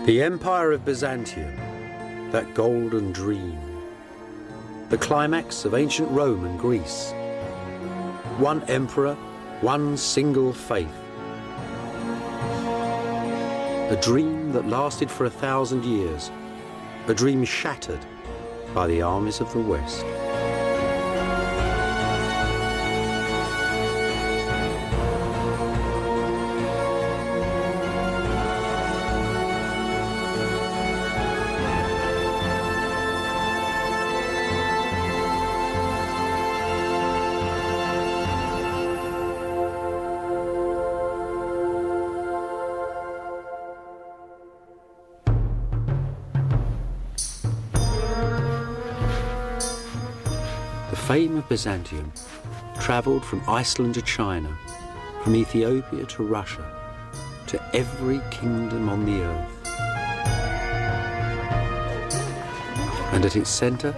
The Empire of Byzantium, that golden dream, the climax of ancient Rome and Greece. One emperor, one single faith. A dream that lasted for 1,000 years, a dream shattered by the armies of the West. The fame of Byzantium travelled from Iceland to China, from Ethiopia to Russia, to every kingdom on the earth. And at its centre,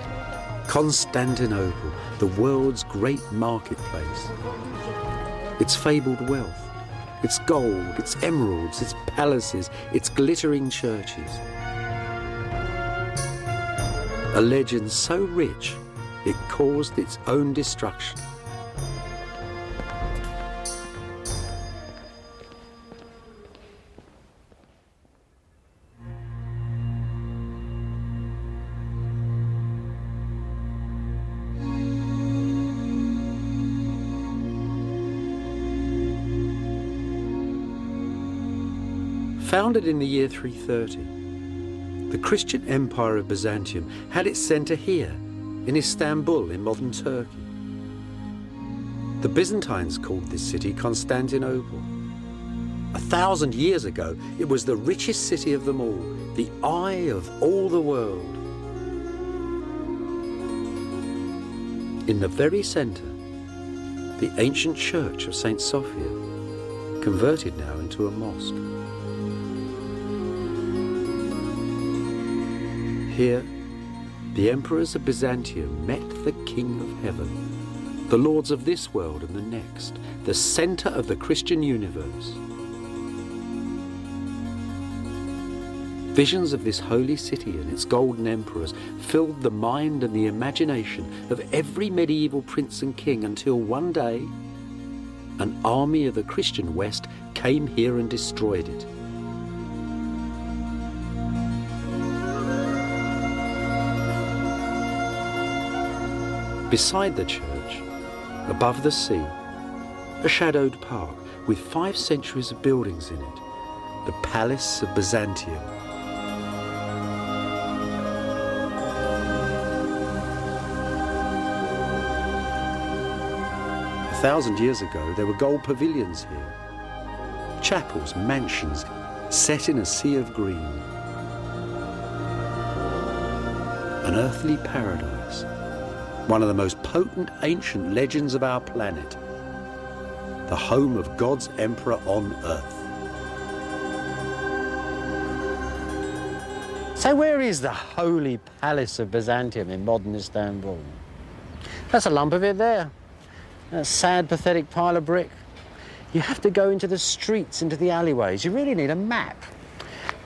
Constantinople, the world's great marketplace. Its fabled wealth, its gold, its emeralds, its palaces, its glittering churches. A legend so rich it caused its own destruction. Founded in the year 330, the Christian Empire of Byzantium had its centre here, in Istanbul, in modern Turkey. The Byzantines called this city Constantinople. 1,000 years ago, it was the richest city of them all, the eye of all the world. In the very centre, the ancient church of St. Sophia, converted now into a mosque. Here, the emperors of Byzantium met the King of Heaven, the lords of this world and the next, the centre of the Christian universe. Visions of this holy city and its golden emperors filled the mind and the imagination of every medieval prince and king until one day, an army of the Christian West came here and destroyed it. Beside the church, above the sea, a shadowed park with 5 centuries of buildings in it, the Palace of Byzantium. A 1,000 years ago, there were gold pavilions here, chapels, mansions, set in a sea of green. An earthly paradise. One of the most potent ancient legends of our planet, the home of God's emperor on earth. So where is the Holy Palace of Byzantium in modern Istanbul? That's a lump of it there. A sad, pathetic pile of brick. You have to go into the streets, into the alleyways. You really need a map.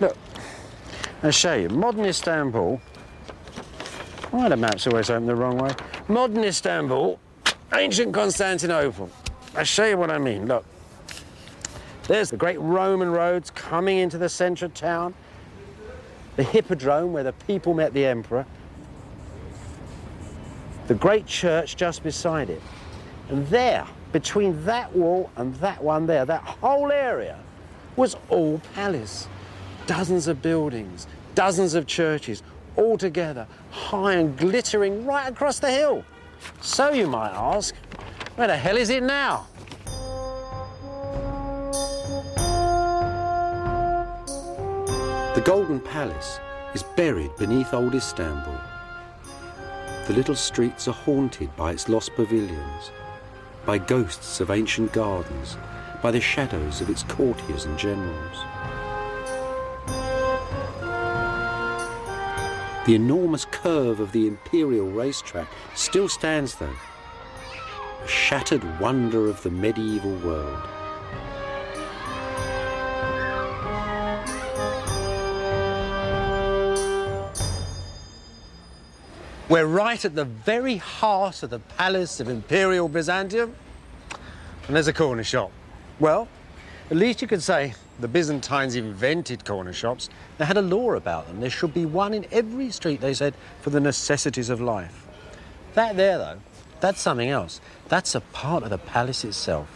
Look, I'll show you. Modern Istanbul. Why the map's always open the wrong way? Modern Istanbul, ancient Constantinople. I'll show you what I mean. Look, there's the great Roman roads coming into the centre of town, the hippodrome where the people met the emperor, the great church just beside it. And there, between that wall and that one there, that whole area was all palace. Dozens of buildings, dozens of churches, all together, high and glittering right across the hill. So you might ask, where the hell is it now? The Golden Palace is buried beneath old Istanbul. The little streets are haunted by its lost pavilions, by ghosts of ancient gardens, by the shadows of its courtiers and generals. The enormous curve of the Imperial racetrack still stands though, a shattered wonder of the medieval world. We're right at the very heart of the Palace of Imperial Byzantium, and there's a corner shop. Well, at least you could say the Byzantines invented corner shops. They had a law about them. There should be one in every street, they said, for the necessities of life. That there, though, that's something else. That's a part of the palace itself.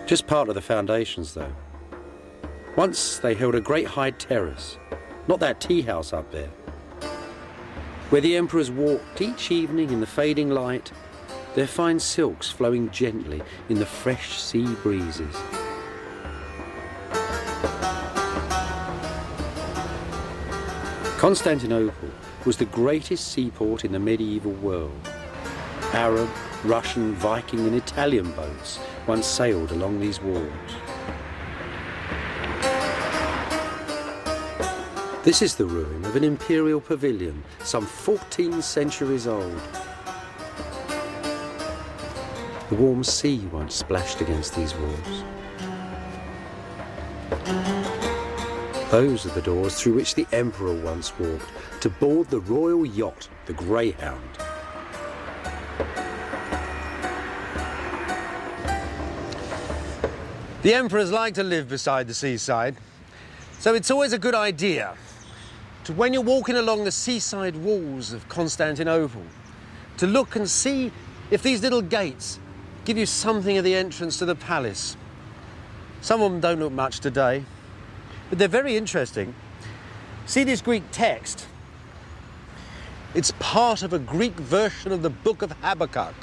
Just part of the foundations, though. Once they held a great high terrace, not that tea house up there, where the emperors walked each evening in the fading light, their fine silks flowing gently in the fresh sea breezes. Constantinople was the greatest seaport in the medieval world. Arab, Russian, Viking and Italian boats once sailed along these walls. This is the ruin of an imperial pavilion, some 14 centuries old. The warm sea once splashed against these walls. Those are the doors through which the emperor once walked to board the royal yacht, the Greyhound. The emperors like to live beside the seaside, so it's always a good idea to, when you're walking along the seaside walls of Constantinople, to look and see if these little gates give you something of the entrance to the palace. Some of them don't look much today, but they're very interesting. See this Greek text? It's part of a Greek version of the Book of Habakkuk,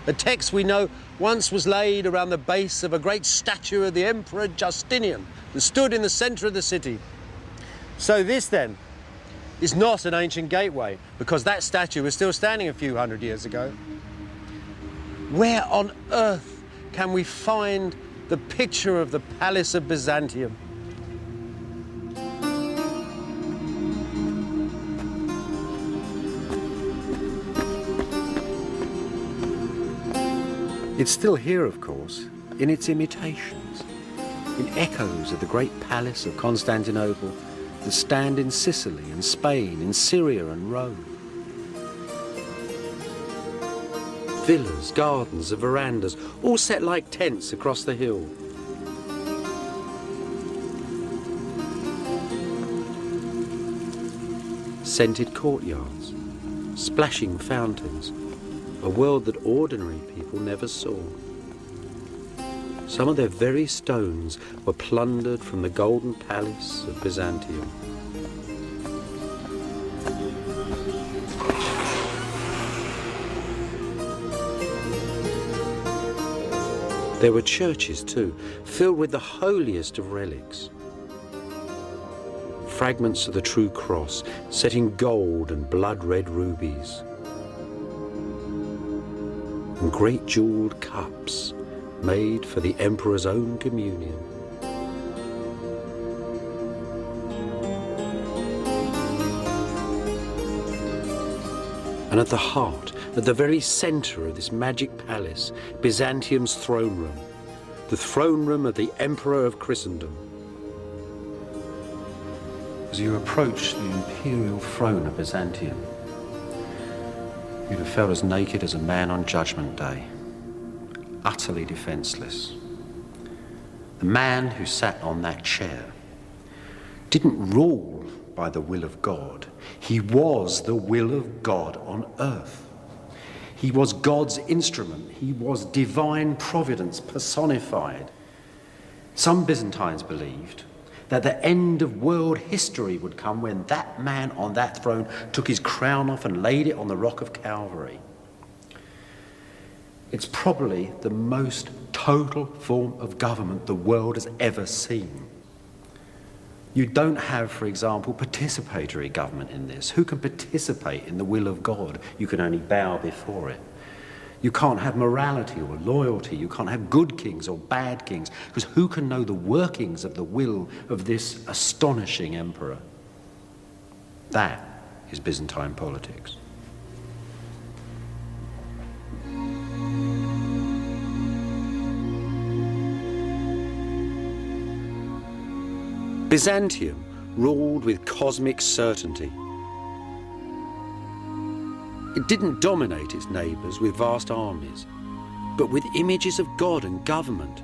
a text we know once was laid around the base of a great statue of the Emperor Justinian that stood in the centre of the city. So this then is not an ancient gateway, because that statue was still standing a few hundred years ago. Where on earth can we find the picture of the Palace of Byzantium? It's still here, of course, in its imitations, in echoes of the great Palace of Constantinople that stand in Sicily and Spain, in Syria and Rome. Villas, gardens and verandas, all set like tents across the hill. Scented courtyards, splashing fountains, a world that ordinary people never saw. Some of their very stones were plundered from the golden palace of Byzantium. There were churches too, filled with the holiest of relics. Fragments of the true cross set in gold and blood-red rubies. And great jewelled cups made for the emperor's own communion. And at the heart, at the very centre of this magic palace, Byzantium's throne room, the throne room of the Emperor of Christendom. As you approach the imperial throne of Byzantium, you'd have felt as naked as a man on Judgment Day, utterly defenceless. The man who sat on that chair didn't rule by the will of God. He was the will of God on earth. He was God's instrument. He was divine providence personified. Some Byzantines believed that the end of world history would come when that man on that throne took his crown off and laid it on the rock of Calvary. It's probably the most total form of government the world has ever seen. You don't have, for example, participatory government in this. Who can participate in the will of God? You can only bow before it. You can't have morality or loyalty. You can't have good kings or bad kings, because who can know the workings of the will of this astonishing emperor? That is Byzantine politics. Byzantium ruled with cosmic certainty. It didn't dominate its neighbours with vast armies, but with images of God and government,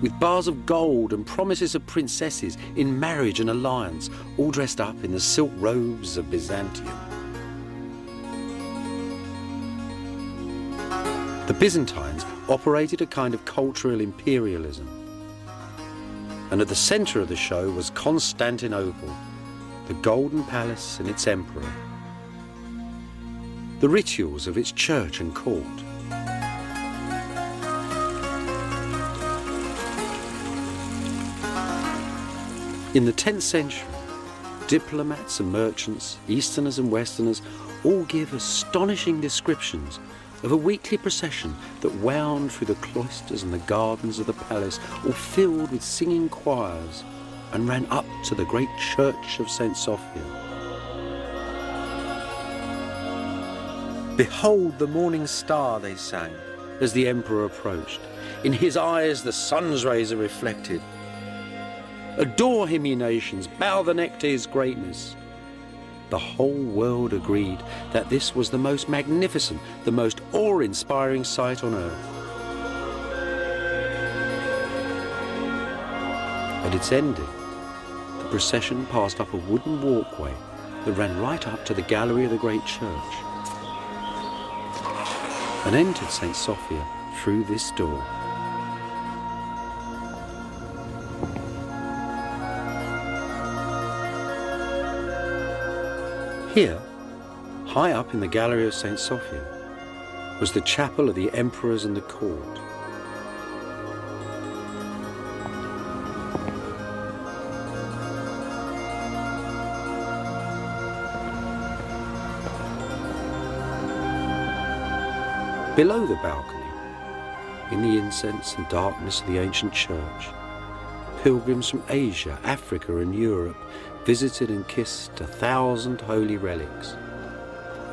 with bars of gold and promises of princesses in marriage and alliance, all dressed up in the silk robes of Byzantium. The Byzantines operated a kind of cultural imperialism, and at the centre of the show was Constantinople, the Golden Palace and its emperor, the rituals of its church and court. In the 10th century, diplomats and merchants, Easterners and Westerners, all give astonishing descriptions of a weekly procession that wound through the cloisters and the gardens of the palace, all filled with singing choirs, and ran up to the great church of St. Sophia. "Behold the morning star," they sang, as the emperor approached. "In his eyes the sun's rays are reflected. Adore him, ye nations, bow the neck to his greatness." The whole world agreed that this was the most magnificent, the most awe-inspiring sight on earth. At its ending, the procession passed up a wooden walkway that ran right up to the gallery of the great church, and entered St. Sophia through this door. Here, high up in the gallery of St. Sophia, was the chapel of the emperors and the court. Below the balcony, in the incense and darkness of the ancient church, pilgrims from Asia, Africa and Europe visited and kissed 1,000 holy relics,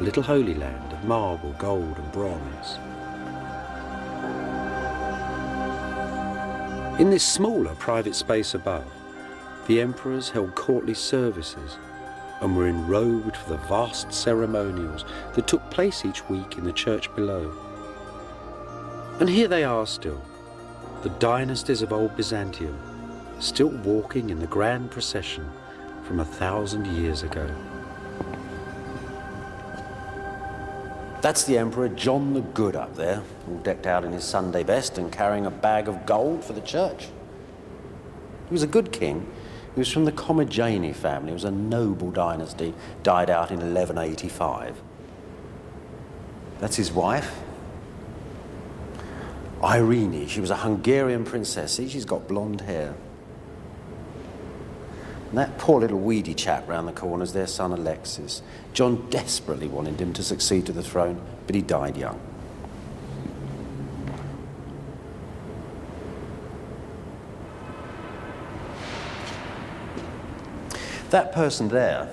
a little holy land of marble, gold and bronze. In this smaller private space above, the emperors held courtly services and were enrobed for the vast ceremonials that took place each week in the church below. And here they are still, the dynasties of old Byzantium, still walking in the grand procession from 1,000 years ago. That's the Emperor John the Good up there, all decked out in his Sunday best and carrying a bag of gold for the church. He was a good king. He was from the Commagene family. It was a noble dynasty, died out in 1185. That's his wife, Irene. She was a Hungarian princess. See, she's got blonde hair. And that poor little weedy chap round the corner is their son Alexis. John desperately wanted him to succeed to the throne, but he died young. That person there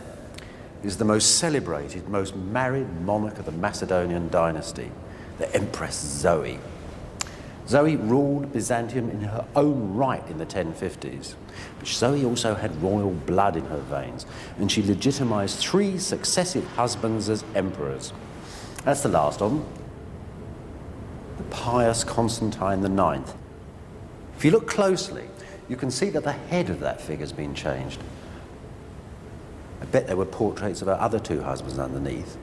is the most celebrated, most married monarch of the Macedonian dynasty, the Empress Zoe. Zoe ruled Byzantium in her own right in the 1050s. But Zoe also had royal blood in her veins, and she legitimized 3 successive husbands as emperors. That's the last of them, the pious Constantine IX. If you look closely, you can see that the head of that figure's been changed. I bet there were portraits of her other 2 husbands underneath.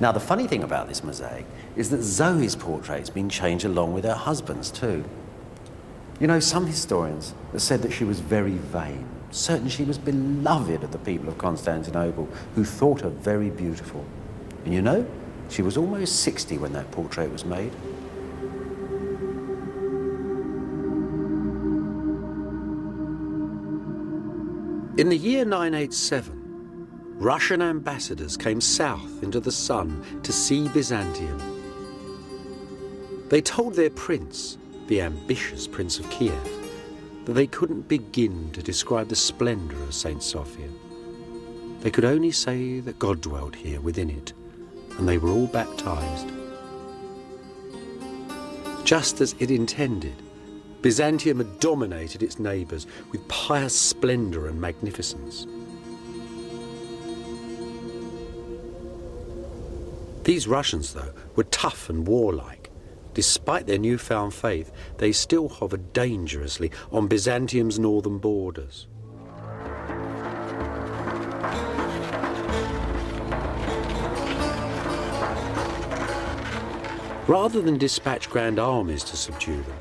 Now, the funny thing about this mosaic is that Zoe's portrait's been changed along with her husband's too. You know, some historians have said that she was very vain. Certain she was beloved of the people of Constantinople, who thought her very beautiful. And you know, she was almost 60 when that portrait was made. In the year 987, Russian ambassadors came south into the sun to see Byzantium. They told their prince, the ambitious Prince of Kiev, that they couldn't begin to describe the splendour of St. Sophia. They could only say that God dwelt here within it, and they were all baptized. Just as it intended, Byzantium had dominated its neighbours with pious splendour and magnificence. These Russians, though, were tough and warlike. Despite their newfound faith, they still hovered dangerously on Byzantium's northern borders. Rather than dispatch grand armies to subdue them,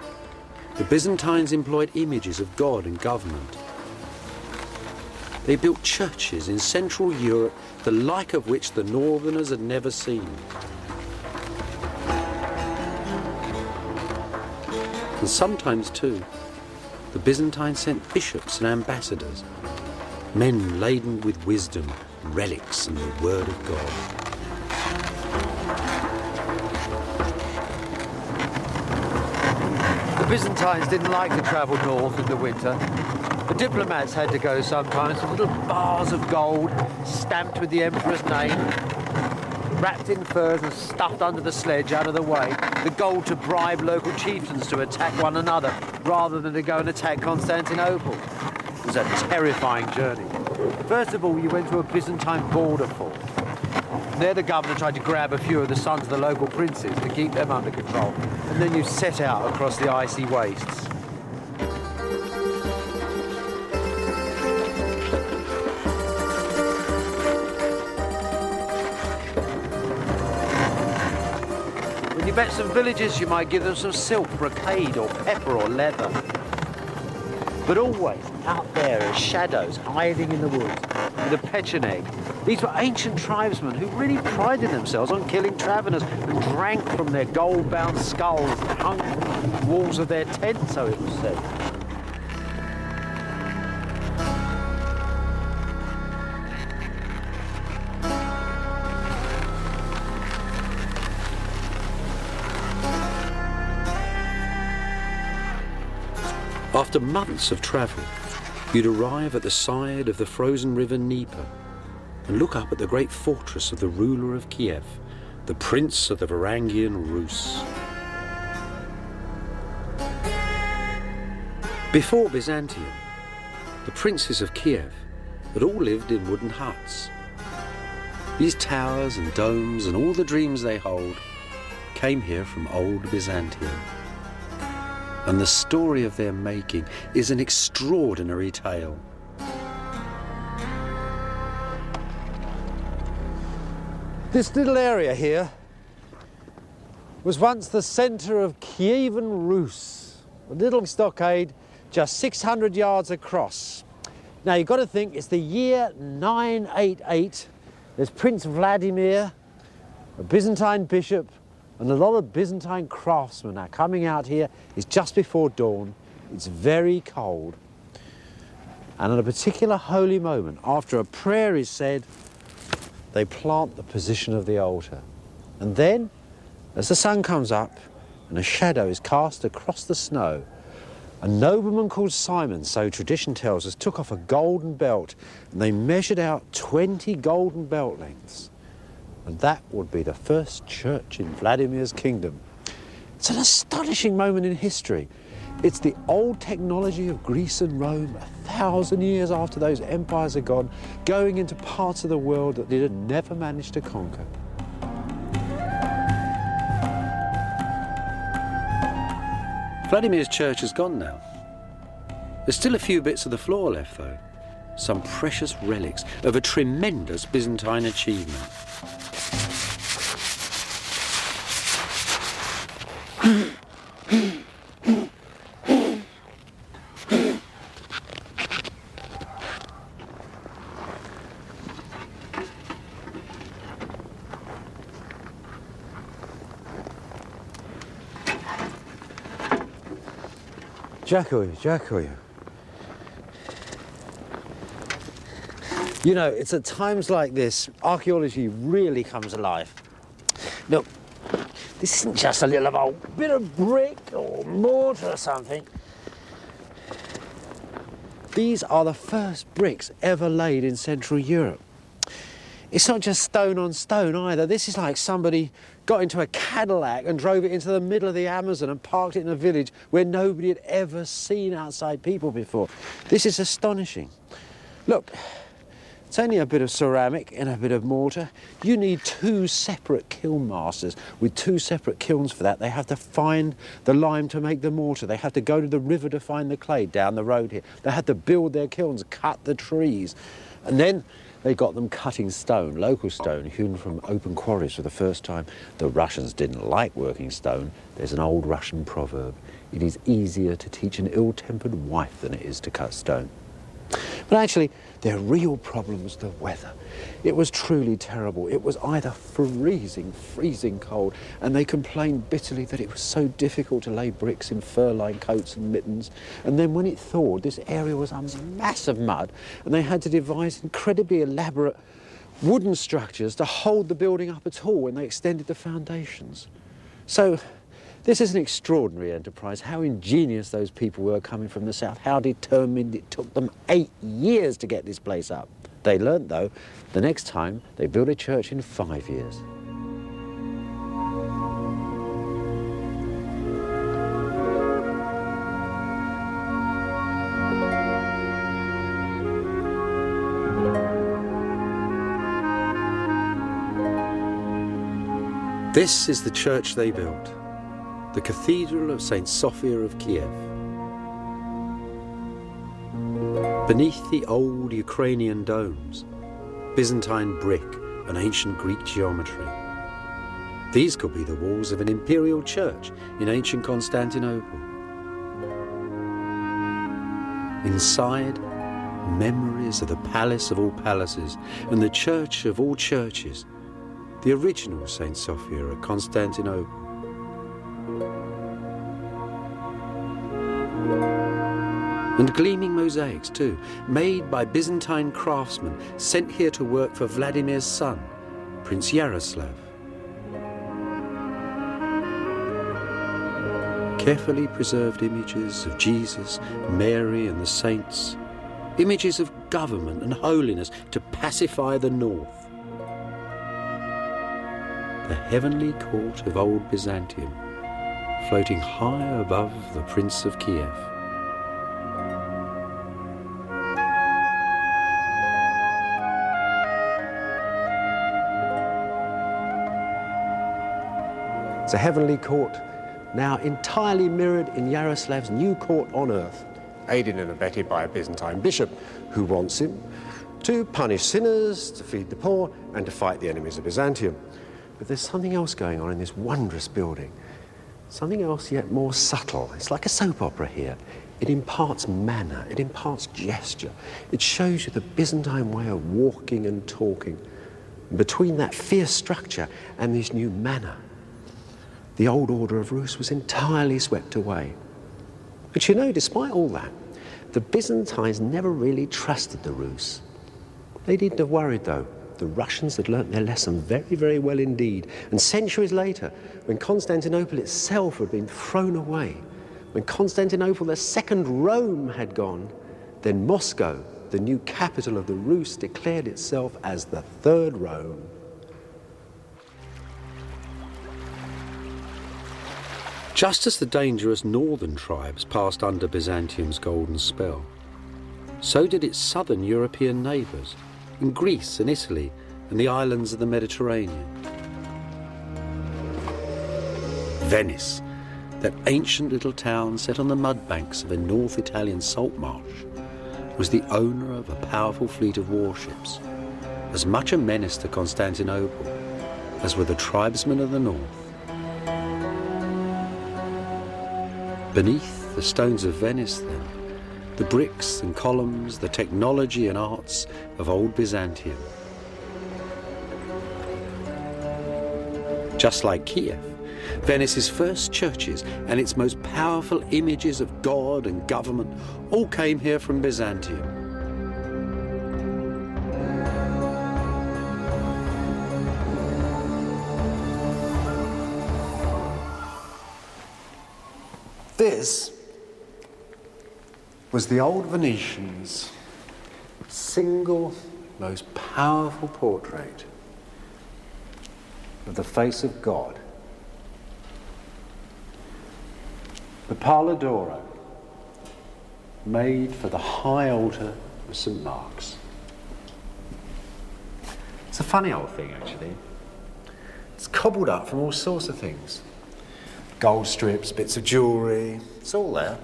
the Byzantines employed images of God and government. They built churches in Central Europe, the like of which the Northerners had never seen. And sometimes, too, the Byzantines sent bishops and ambassadors, men laden with wisdom, relics and the word of God. The Byzantines didn't like to travel north in the winter. The diplomats had to go sometimes with little bars of gold stamped with the emperor's name, wrapped in furs and stuffed under the sledge out of the way. The gold to bribe local chieftains to attack one another rather than to go and attack Constantinople. It was a terrifying journey. First of all, you went to a Byzantine border fort. There the governor tried to grab a few of the sons of the local princes to keep them under control. And then you set out across the icy wastes. When you met some villagers, you might give them some silk, brocade, or pepper or leather. But always out there as shadows hiding in the woods with a pecheneg. These were ancient tribesmen who really prided themselves on killing travellers and drank from their gold-bound skulls that hung from the walls of their tents, so it was said. After months of travel, you'd arrive at the side of the frozen river Dnieper and look up at the great fortress of the ruler of Kiev, the prince of the Varangian Rus. Before Byzantium, the princes of Kiev had all lived in wooden huts. These towers and domes and all the dreams they hold came here from old Byzantium. And the story of their making is an extraordinary tale. This little area here was once the centre of Kievan Rus, a little stockade just 600 yards across. Now you've got to think it's the year 988. There's Prince Vladimir, a Byzantine bishop, and a lot of Byzantine craftsmen are coming out here. It's just before dawn. It's very cold. And at a particular holy moment, after a prayer is said, they plant the position of the altar. And then, as the sun comes up and a shadow is cast across the snow, a nobleman called Simon, so tradition tells us, took off a golden belt and they measured out 20 golden belt lengths. And that would be the first church in Vladimir's kingdom. It's an astonishing moment in history. It's the old technology of Greece and Rome, 1,000 years after those empires are gone, going into parts of the world that they had never managed to conquer. Vladimir's church is gone now. There's still a few bits of the floor left, though. Some precious relics of a tremendous Byzantine achievement. Dziękuję. You know, it's at times like this, archaeology really comes alive. Look, this isn't just a little old bit of brick or mortar or something. These are the first bricks ever laid in Central Europe. It's not just stone on stone either. This is like somebody got into a Cadillac and drove it into the middle of the Amazon and parked it in a village where nobody had ever seen outside people before. This is astonishing. Look, it's only a bit of ceramic and a bit of mortar. You need two separate kiln masters with two separate kilns for that. They have to find the lime to make the mortar. They have to go to the river to find the clay down the road here. They had to build their kilns, cut the trees. And then they got them cutting stone, local stone, hewn from open quarries for the first time. The Russians didn't like working stone. There's an old Russian proverb: it is easier to teach an ill-tempered wife than it is to cut stone. But actually, their real problem was the weather. It was truly terrible. It was either freezing cold, and they complained bitterly that it was so difficult to lay bricks in fur-lined coats and mittens. And then when it thawed, this area was a mass of mud, and they had to devise incredibly elaborate wooden structures to hold the building up at all when they extended the foundations. So this is an extraordinary enterprise. How ingenious those people were coming from the south, how determined. It took them 8 years to get this place up. They learnt, though, the next time they built a church in 5 years. This is the church they built, the Cathedral of St. Sophia of Kiev. Beneath the old Ukrainian domes, Byzantine brick and ancient Greek geometry. These could be the walls of an imperial church in ancient Constantinople. Inside, memories of the Palace of all palaces and the Church of all churches, the original St. Sophia at Constantinople. And gleaming mosaics too, made by Byzantine craftsmen sent here to work for Vladimir's son, Prince Yaroslav. Carefully preserved images of Jesus, Mary and the saints, images of government and holiness to pacify the north. The heavenly court of old Byzantium, floating high above the Prince of Kiev. It's a heavenly court, now entirely mirrored in Yaroslav's new court on earth, aided and abetted by a Byzantine bishop who wants him to punish sinners, to feed the poor, and to fight the enemies of Byzantium. But there's something else going on in this wondrous building, something else yet more subtle. It's like a soap opera here. It imparts manner, it imparts gesture. It shows you the Byzantine way of walking and talking. Between that fierce structure and this new manner, the old order of Rus was entirely swept away. But you know, despite all that, the Byzantines never really trusted the Rus. They needn't have worried, though. The Russians had learnt their lesson very, very well indeed. And centuries later, when Constantinople itself had been thrown away, when Constantinople, the second Rome, had gone, then Moscow, the new capital of the Rus, declared itself as the third Rome. Just as the dangerous northern tribes passed under Byzantium's golden spell, so did its southern European neighbours, in Greece and Italy and the islands of the Mediterranean. Venice, that ancient little town set on the mud banks of a North Italian salt marsh, was the owner of a powerful fleet of warships, as much a menace to Constantinople as were the tribesmen of the north. Beneath the stones of Venice, then, the bricks and columns, the technology and arts of old Byzantium. Just like Kiev, Venice's first churches and its most powerful images of God and government all came here from Byzantium. This was the old Venetians' single most powerful portrait. of the face of God. The Pala d'Oro, made for the high altar of St. Mark's. It's a funny old thing, actually. It's cobbled up from all sorts of things. Gold strips, bits of jewellery, it's all there,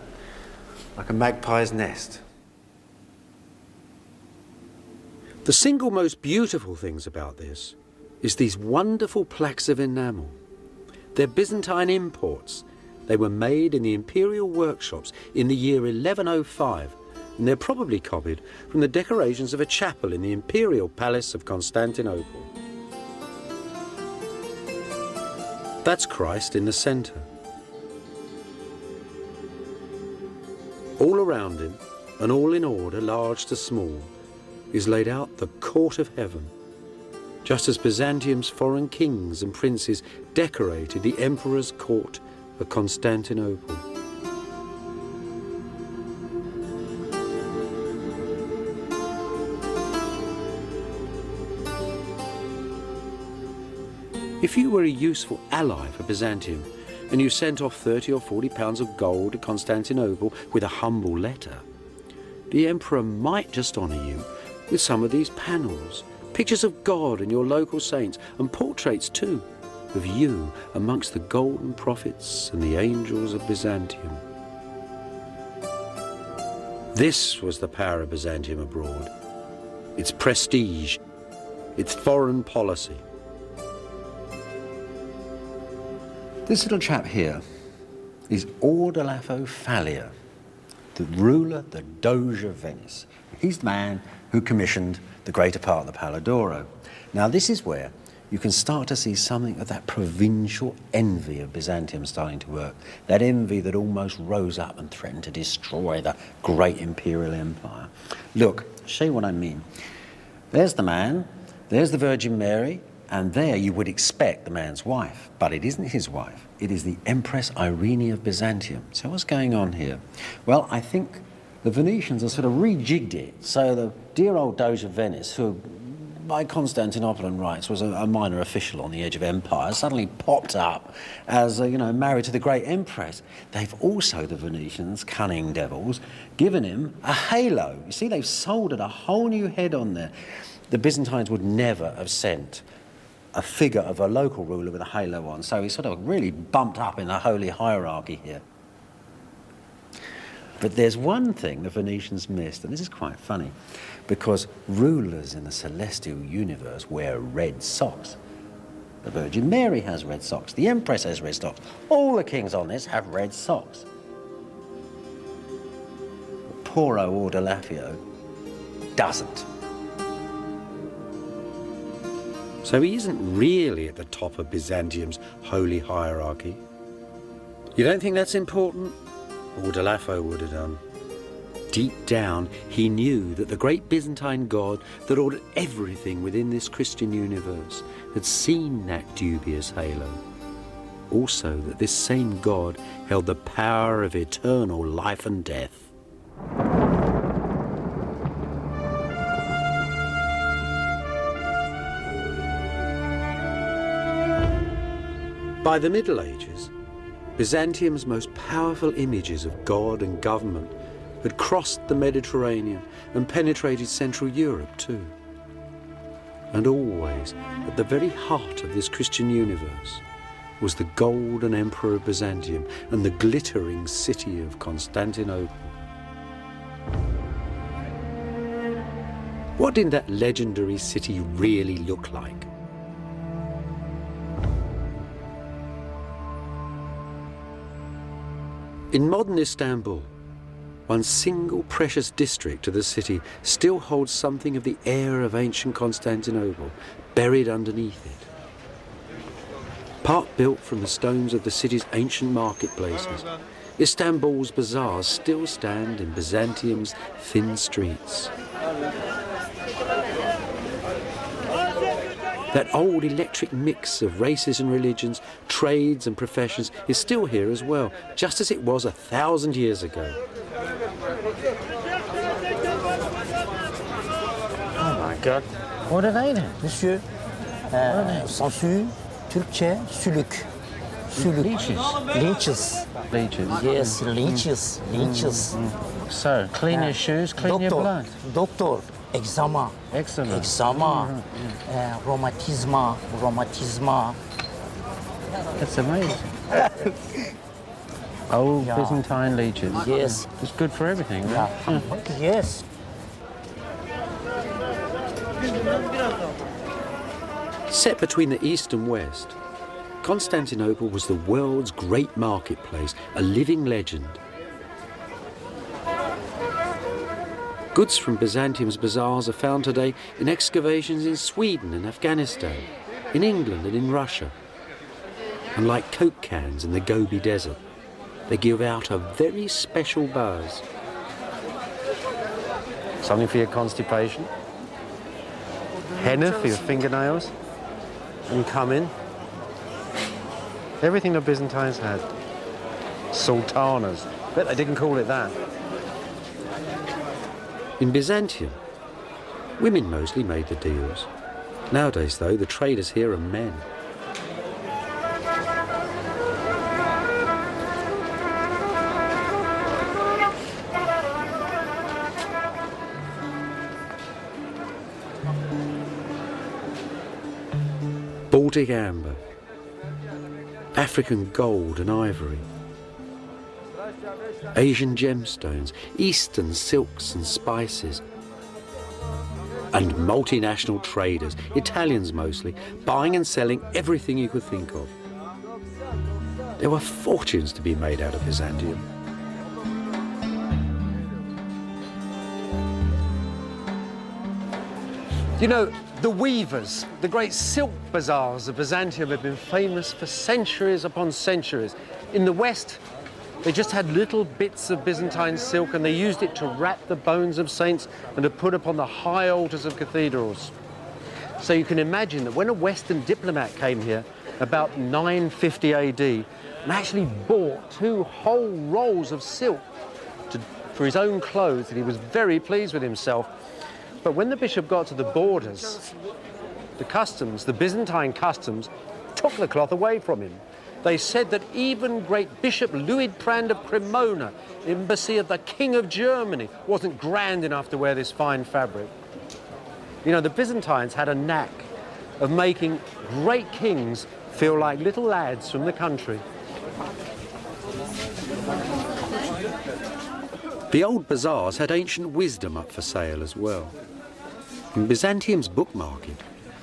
like a magpie's nest. The single most beautiful things about this is these wonderful plaques of enamel. They're Byzantine imports. They were made in the imperial workshops in the year 1105, and they're probably copied from the decorations of a chapel in the Imperial Palace of Constantinople. That's Christ in the centre. All around him, and all in order, large to small, is laid out the court of heaven, just as Byzantium's foreign kings and princes decorated the emperor's court of Constantinople. If you were a useful ally for Byzantium, and you sent off 30 or 40 pounds of gold to Constantinople with a humble letter, the emperor might just honour you with some of these panels, pictures of God and your local saints, and portraits too, of you amongst the golden prophets and the angels of Byzantium. This was the power of Byzantium abroad, its prestige, its foreign policy. This little chap here is Ordolafo Fallia, the ruler, the Doge of Venice. He's the man who commissioned the greater part of the Pala d'Oro. Now this is where you can start to see something of that provincial envy of Byzantium starting to work. That envy that almost rose up and threatened to destroy the great imperial empire. Look, I'll show you what I mean. There's the man, there's the Virgin Mary, and there you would expect the man's wife, but it isn't his wife. It is the Empress Irene of Byzantium. So what's going on here? Well, I think the Venetians have sort of rejigged it. So the dear old Doge of Venice, who by Constantinopolitan rights was a minor official on the edge of empire, suddenly popped up as, married to the great empress. They've also, the Venetians, cunning devils, given him a halo. You see, they've soldered a whole new head on there. The Byzantines would never have sent a figure of a local ruler with a halo on, so he's sort of really bumped up in the holy hierarchy here. But there's one thing the Venetians missed, and this is quite funny, because rulers in the celestial universe wear red socks. The Virgin Mary has red socks, the Empress has red socks, all the kings on this have red socks. But poor old Ordolafio doesn't. So he isn't really at the top of Byzantium's holy hierarchy. You don't think that's important? Ordolafo would have done. Deep down, he knew that the great Byzantine God that ordered everything within this Christian universe had seen that dubious halo. Also that this same God held the power of eternal life and death. By the Middle Ages, Byzantium's most powerful images of God and government had crossed the Mediterranean and penetrated Central Europe too. And always, at the very heart of this Christian universe, was the golden emperor of Byzantium and the glittering city of Constantinople. What did that legendary city really look like? In modern Istanbul, one single precious district of the city still holds something of the air of ancient Constantinople buried underneath it. Part built from the stones of the city's ancient marketplaces, Istanbul's bazaars still stand in Byzantium's thin streets. That old electric mix of races and religions, trades and professions is still here as well, just as it was 1,000 years ago. Oh my God. What are they then? Monsieur, sangsue, Türkçe sülük. Sülük. Leeches. Leeches. Yes, leeches. Leeches. So, clean your shoes, clean your blood. Doctor. Eczema. Eczema. Eczema. Romatizma. That's amazing. Old Byzantine leeches. Yes. It's good for everything, right? Yes. Set between the east and west, Constantinople was the world's great marketplace, a living legend. Goods from Byzantium's bazaars are found today in excavations in Sweden and Afghanistan, in England and in Russia. And like Coke cans in the Gobi Desert, they give out a very special buzz. Something for your constipation. Henna for your fingernails. And come in. Everything the Byzantines had. Sultanas. Bet they didn't call it that. In Byzantium, women mostly made the deals. Nowadays, though, the traders here are men. Baltic amber, African gold and ivory, Asian gemstones, Eastern silks and spices, and multinational traders, Italians mostly, buying and selling everything you could think of. There were fortunes to be made out of Byzantium. You know, the weavers, the great silk bazaars of Byzantium have been famous for centuries upon centuries. In the West, they just had little bits of Byzantine silk and they used it to wrap the bones of saints and to put upon the high altars of cathedrals. So you can imagine that when a Western diplomat came here about 950 AD and actually bought 2 whole rolls of silk for his own clothes, and he was very pleased with himself. But when the bishop got to the borders, the Byzantine customs, took the cloth away from him. They said that even great Bishop Luidprand of Cremona, embassy of the King of Germany, wasn't grand enough to wear this fine fabric. You know, the Byzantines had a knack of making great kings feel like little lads from the country. The old bazaars had ancient wisdom up for sale as well. In Byzantium's book market,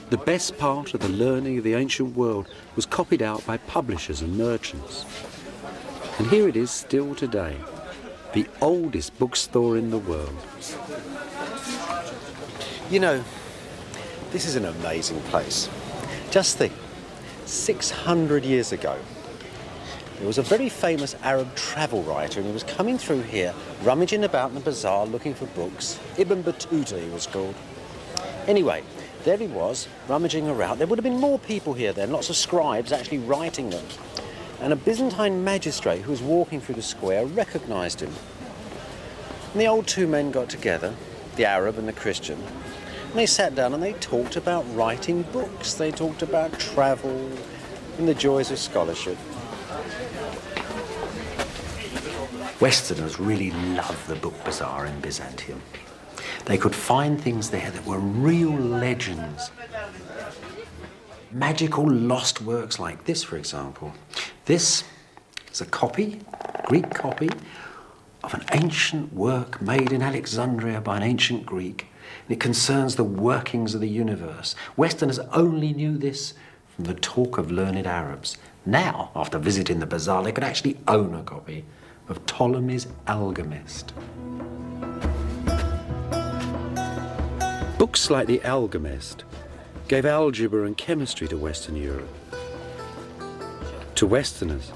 the best part of the learning of the ancient world was copied out by publishers and merchants. And here it is still today, the oldest bookstore in the world. You know, this is an amazing place. Just think, 600 years ago, there was a very famous Arab travel writer, and he was coming through here, rummaging about in the bazaar looking for books. Ibn Battuta, he was called. Anyway, there he was, rummaging around. There would have been more people here then, lots of scribes actually writing them. And a Byzantine magistrate who was walking through the square recognised him. And the old 2 men got together, the Arab and the Christian, and they sat down and they talked about writing books. They talked about travel and the joys of scholarship. Westerners really loved the book bazaar in Byzantium. They could find things there that were real legends. Magical lost works like this, for example. This is a copy, Greek copy, of an ancient work made in Alexandria by an ancient Greek. And it concerns the workings of the universe. Westerners only knew this from the talk of learned Arabs. Now, after visiting the bazaar, they could actually own a copy of Ptolemy's Alchemist. Books like the Alchemist gave algebra and chemistry to Western Europe. To Westerners,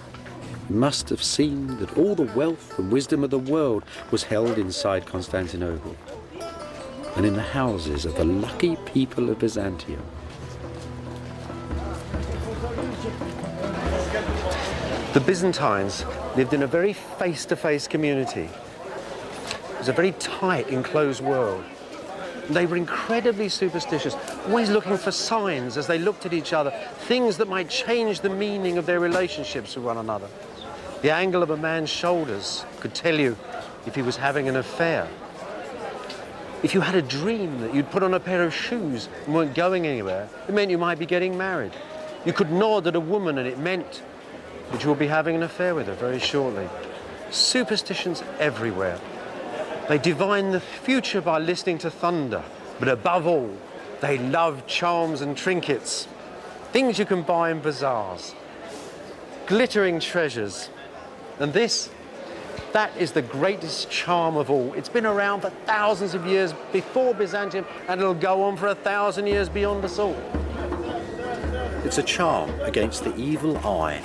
it must have seemed that all the wealth and wisdom of the world was held inside Constantinople and in the houses of the lucky people of Byzantium. The Byzantines lived in a very face-to-face community. It was a very tight, enclosed world. They were incredibly superstitious, always looking for signs as they looked at each other, things that might change the meaning of their relationships with one another. The angle of a man's shoulders could tell you if he was having an affair. If you had a dream that you'd put on a pair of shoes and weren't going anywhere, it meant you might be getting married. You could nod at a woman and it meant that you would be having an affair with her very shortly. Superstitions everywhere. They divined the future by listening to thunder, but above all, they loved charms and trinkets, things you can buy in bazaars, glittering treasures. And that is the greatest charm of all. It's been around for thousands of years before Byzantium, and it'll go on for 1,000 years beyond us all. It's a charm against the evil eye.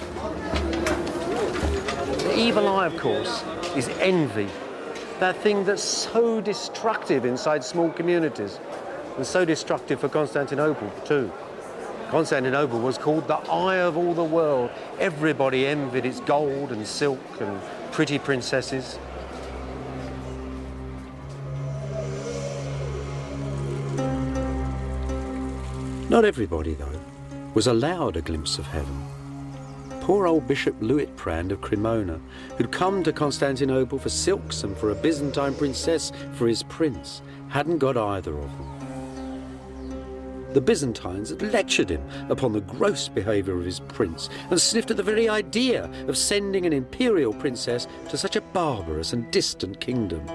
The evil eye, of course, is envy. That thing that's so destructive inside small communities, and so destructive for Constantinople too. Constantinople was called the eye of all the world. Everybody envied its gold and silk and pretty princesses. Not everybody, though, was allowed a glimpse of heaven. Poor old Bishop Luitprand of Cremona, who'd come to Constantinople for silks and for a Byzantine princess for his prince, hadn't got either of them. The Byzantines had lectured him upon the gross behaviour of his prince and sniffed at the very idea of sending an imperial princess to such a barbarous and distant kingdom.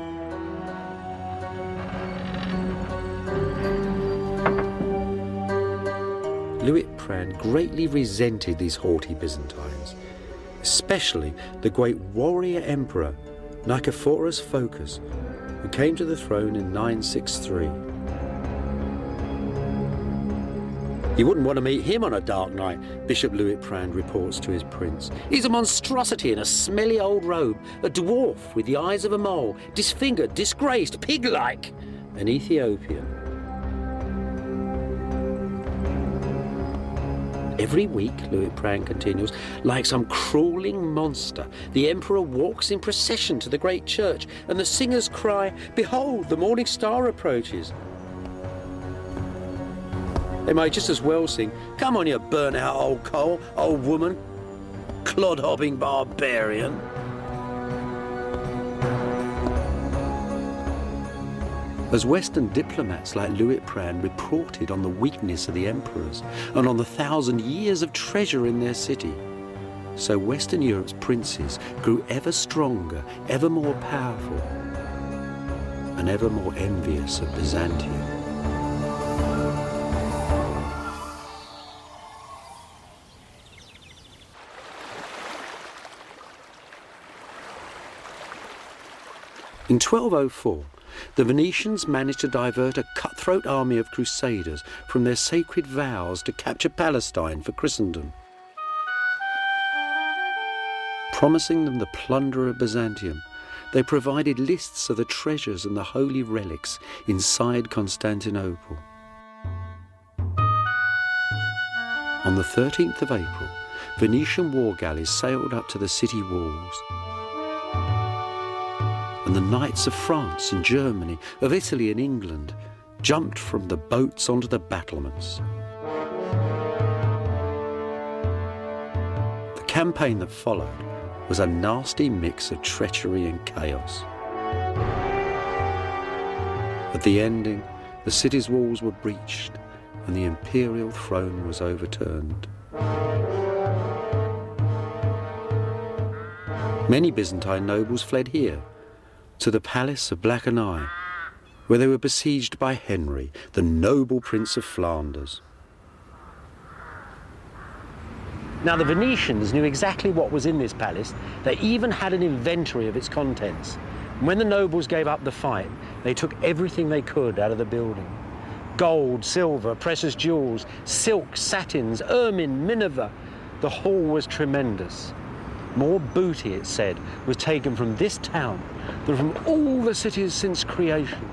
Luitprand greatly resented these haughty Byzantines, especially the great warrior emperor Nicephorus Phocas, who came to the throne in 963. You wouldn't want to meet him on a dark night, Bishop Luitprand reports to his prince. He's a monstrosity in a smelly old robe, a dwarf with the eyes of a mole, disfigured, disgraced, pig-like, an Ethiopian. Every week, Luitprand continues, like some crawling monster, the emperor walks in procession to the great church, and the singers cry, "Behold, the morning star approaches." They might just as well sing, "Come on, you burnt-out old coal, old woman, clod-hopping barbarian." As Western diplomats like Luitprand reported on the weakness of the emperors and on the 1,000 years of treasure in their city, so Western Europe's princes grew ever stronger, ever more powerful, and ever more envious of Byzantium. In 1204, the Venetians managed to divert a cutthroat army of crusaders from their sacred vows to capture Palestine for Christendom. Promising them the plunder of Byzantium, they provided lists of the treasures and the holy relics inside Constantinople. On the 13th of April, Venetian war galleys sailed up to the city walls. And the knights of France and Germany, of Italy and England, jumped from the boats onto the battlements. The campaign that followed was a nasty mix of treachery and chaos. At the ending, the city's walls were breached and the imperial throne was overturned. Many Byzantine nobles fled here, to the Palace of Black and Eye, where they were besieged by Henry, the noble Prince of Flanders. Now, the Venetians knew exactly what was in this palace. They even had an inventory of its contents. And when the nobles gave up the fight, they took everything they could out of the building. Gold, silver, precious jewels, silk, satins, ermine, minever. The haul was tremendous. More booty, it said, was taken from this town than from all the cities since creation.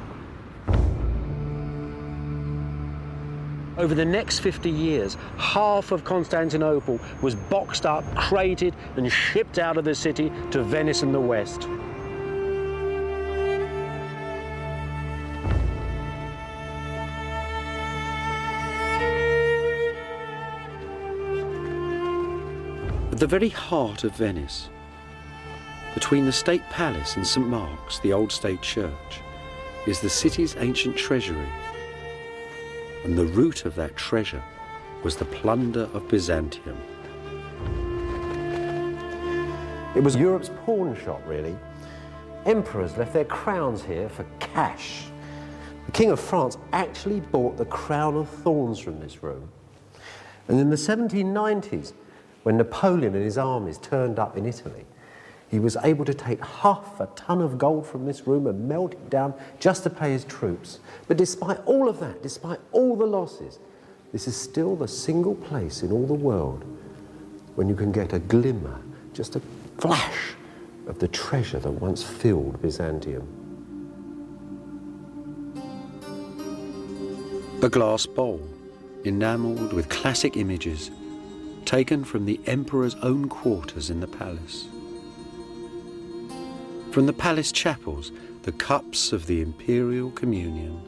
Over the next 50 years, half of Constantinople was boxed up, crated, and shipped out of the city to Venice and the West. the very heart of Venice, between the State Palace and St. Mark's, the old state church, is the city's ancient treasury. And the root of that treasure was the plunder of Byzantium. It was Europe's pawn shop, really. Emperors left their crowns here for cash. The King of France actually bought the crown of thorns from this room. And in the 1790s, when Napoleon and his armies turned up in Italy, he was able to take 1/2 ton of gold from this room and melt it down just to pay his troops. But despite all of that, despite all the losses, this is still the single place in all the world when you can get a glimmer, just a flash of the treasure that once filled Byzantium. A glass bowl, enamelled with classic images, taken from the emperor's own quarters in the palace. From the palace chapels, the cups of the Imperial Communion.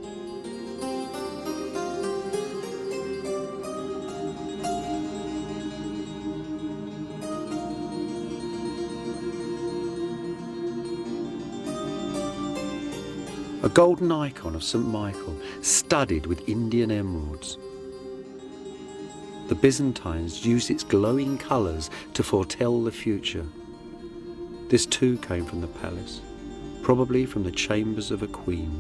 A golden icon of St. Michael, studded with Indian emeralds. The Byzantines used its glowing colours to foretell the future. This too came from the palace, probably from the chambers of a queen.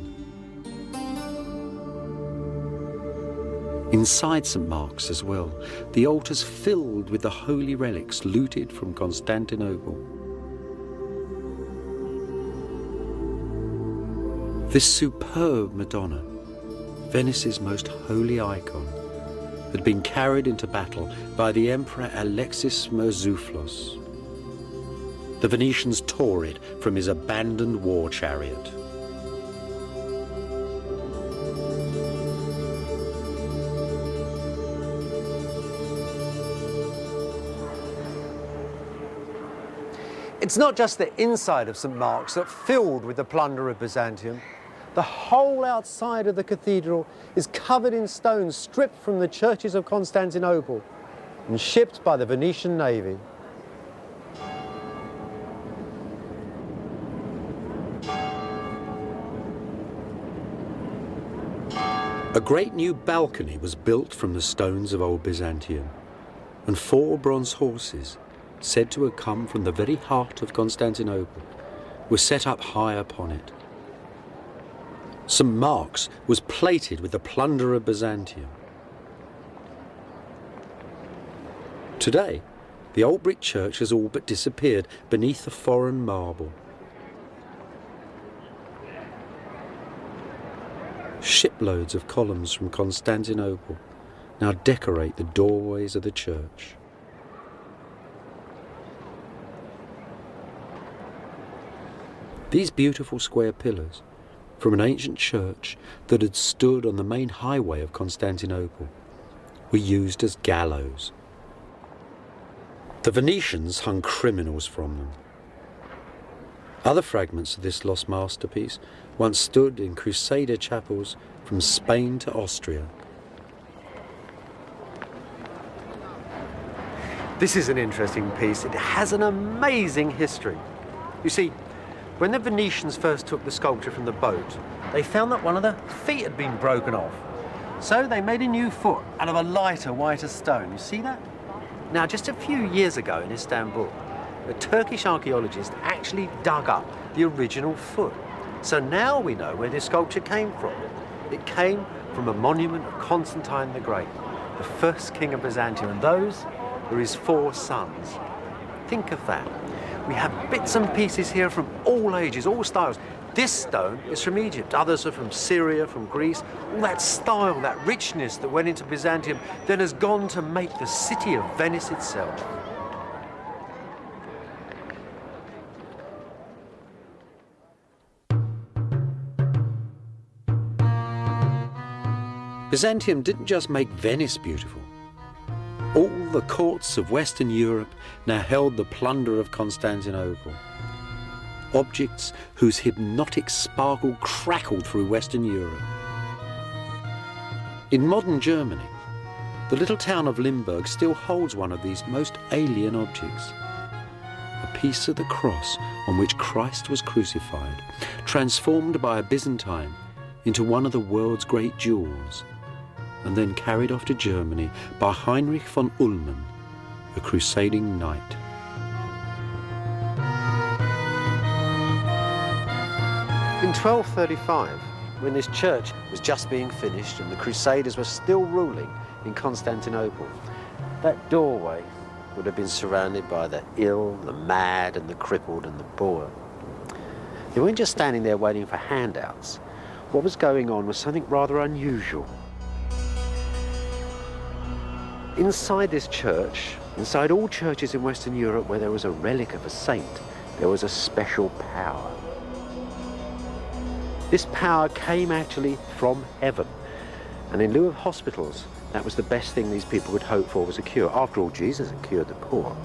Inside St. Mark's as well, the altars filled with the holy relics looted from Constantinople. This superb Madonna, Venice's most holy icon, had been carried into battle by the Emperor Alexis Murzouflos. The Venetians tore it from his abandoned war chariot. It's not just the inside of St. Mark's that's filled with the plunder of Byzantium. The whole outside of the cathedral is covered in stones stripped from the churches of Constantinople and shipped by the Venetian navy. A great new balcony was built from the stones of old Byzantium, and 4 bronze horses, said to have come from the very heart of Constantinople, were set up high upon it. St. Mark's was plated with the plunder of Byzantium. Today, the old brick church has all but disappeared beneath the foreign marble. Shiploads of columns from Constantinople now decorate the doorways of the church. These beautiful square pillars from an ancient church that had stood on the main highway of Constantinople were used as gallows. The Venetians hung criminals from them. Other fragments of this lost masterpiece once stood in Crusader chapels from Spain to Austria. This is an interesting piece. It has an amazing history. You see, when the Venetians first took the sculpture from the boat, they found that one of the feet had been broken off. So they made a new foot out of a lighter, whiter stone. You see that? Now, just a few years ago in Istanbul, a Turkish archaeologist actually dug up the original foot. So now we know where this sculpture came from. It came from a monument of Constantine the Great, the first king of Byzantium, and those were his 4 sons. Think of that. We have bits and pieces here from all ages, all styles. This stone is from Egypt, others are from Syria, from Greece. All that style, that richness that went into Byzantium then has gone to make the city of Venice itself. Byzantium didn't just make Venice beautiful. All the courts of Western Europe now held the plunder of Constantinople. Objects whose hypnotic sparkle crackled through Western Europe. In modern Germany, the little town of Limburg still holds one of these most alien objects. A piece of the cross on which Christ was crucified, transformed by a Byzantine into one of the world's great jewels, and then carried off to Germany by Heinrich von Ullmann, a crusading knight. In 1235, when this church was just being finished and the Crusaders were still ruling in Constantinople, that doorway would have been surrounded by the ill, the mad and the crippled and the poor. They weren't just standing there waiting for handouts. What was going on was something rather unusual. Inside this church, inside all churches in Western Europe where there was a relic of a saint, there was a special power. This power came actually from heaven, and in lieu of hospitals, that was the best thing these people could hope for, was a cure. After all, Jesus had cured the poor.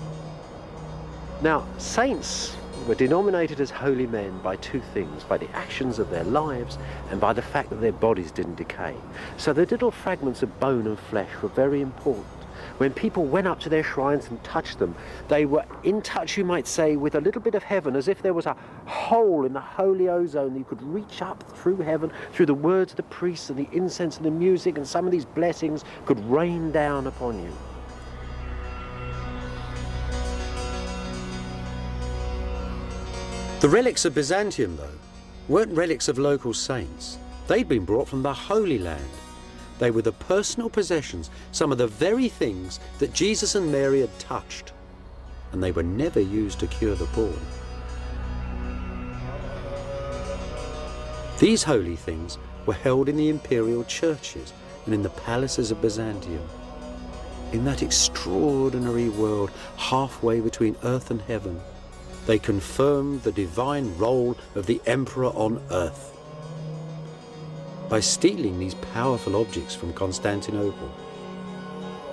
Now, saints were denominated as holy men by two things, by the actions of their lives and by the fact that their bodies didn't decay. So the little fragments of bone and flesh were very important. When people went up to their shrines and touched them, they were in touch, you might say, with a little bit of heaven, as if there was a hole in the holy ozone that you could reach up through heaven, through the words of the priests and the incense and the music, and some of these blessings could rain down upon you. The relics of Byzantium, though, weren't relics of local saints. They'd been brought from the Holy Land. They were the personal possessions, some of the very things that Jesus and Mary had touched, and they were never used to cure the poor. These holy things were held in the imperial churches and in the palaces of Byzantium. In that extraordinary world halfway between earth and heaven, they confirmed the divine role of the emperor on earth. By stealing these powerful objects from Constantinople,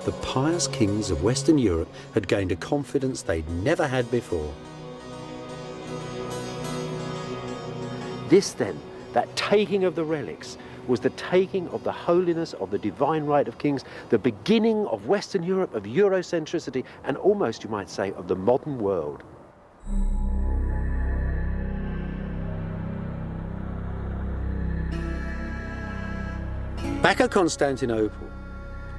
the pious kings of Western Europe had gained a confidence they'd never had before. This then, that taking of the relics, was the taking of the holiness of the divine right of kings, the beginning of Western Europe, of Eurocentricity, and almost, you might say, of the modern world. Back at Constantinople,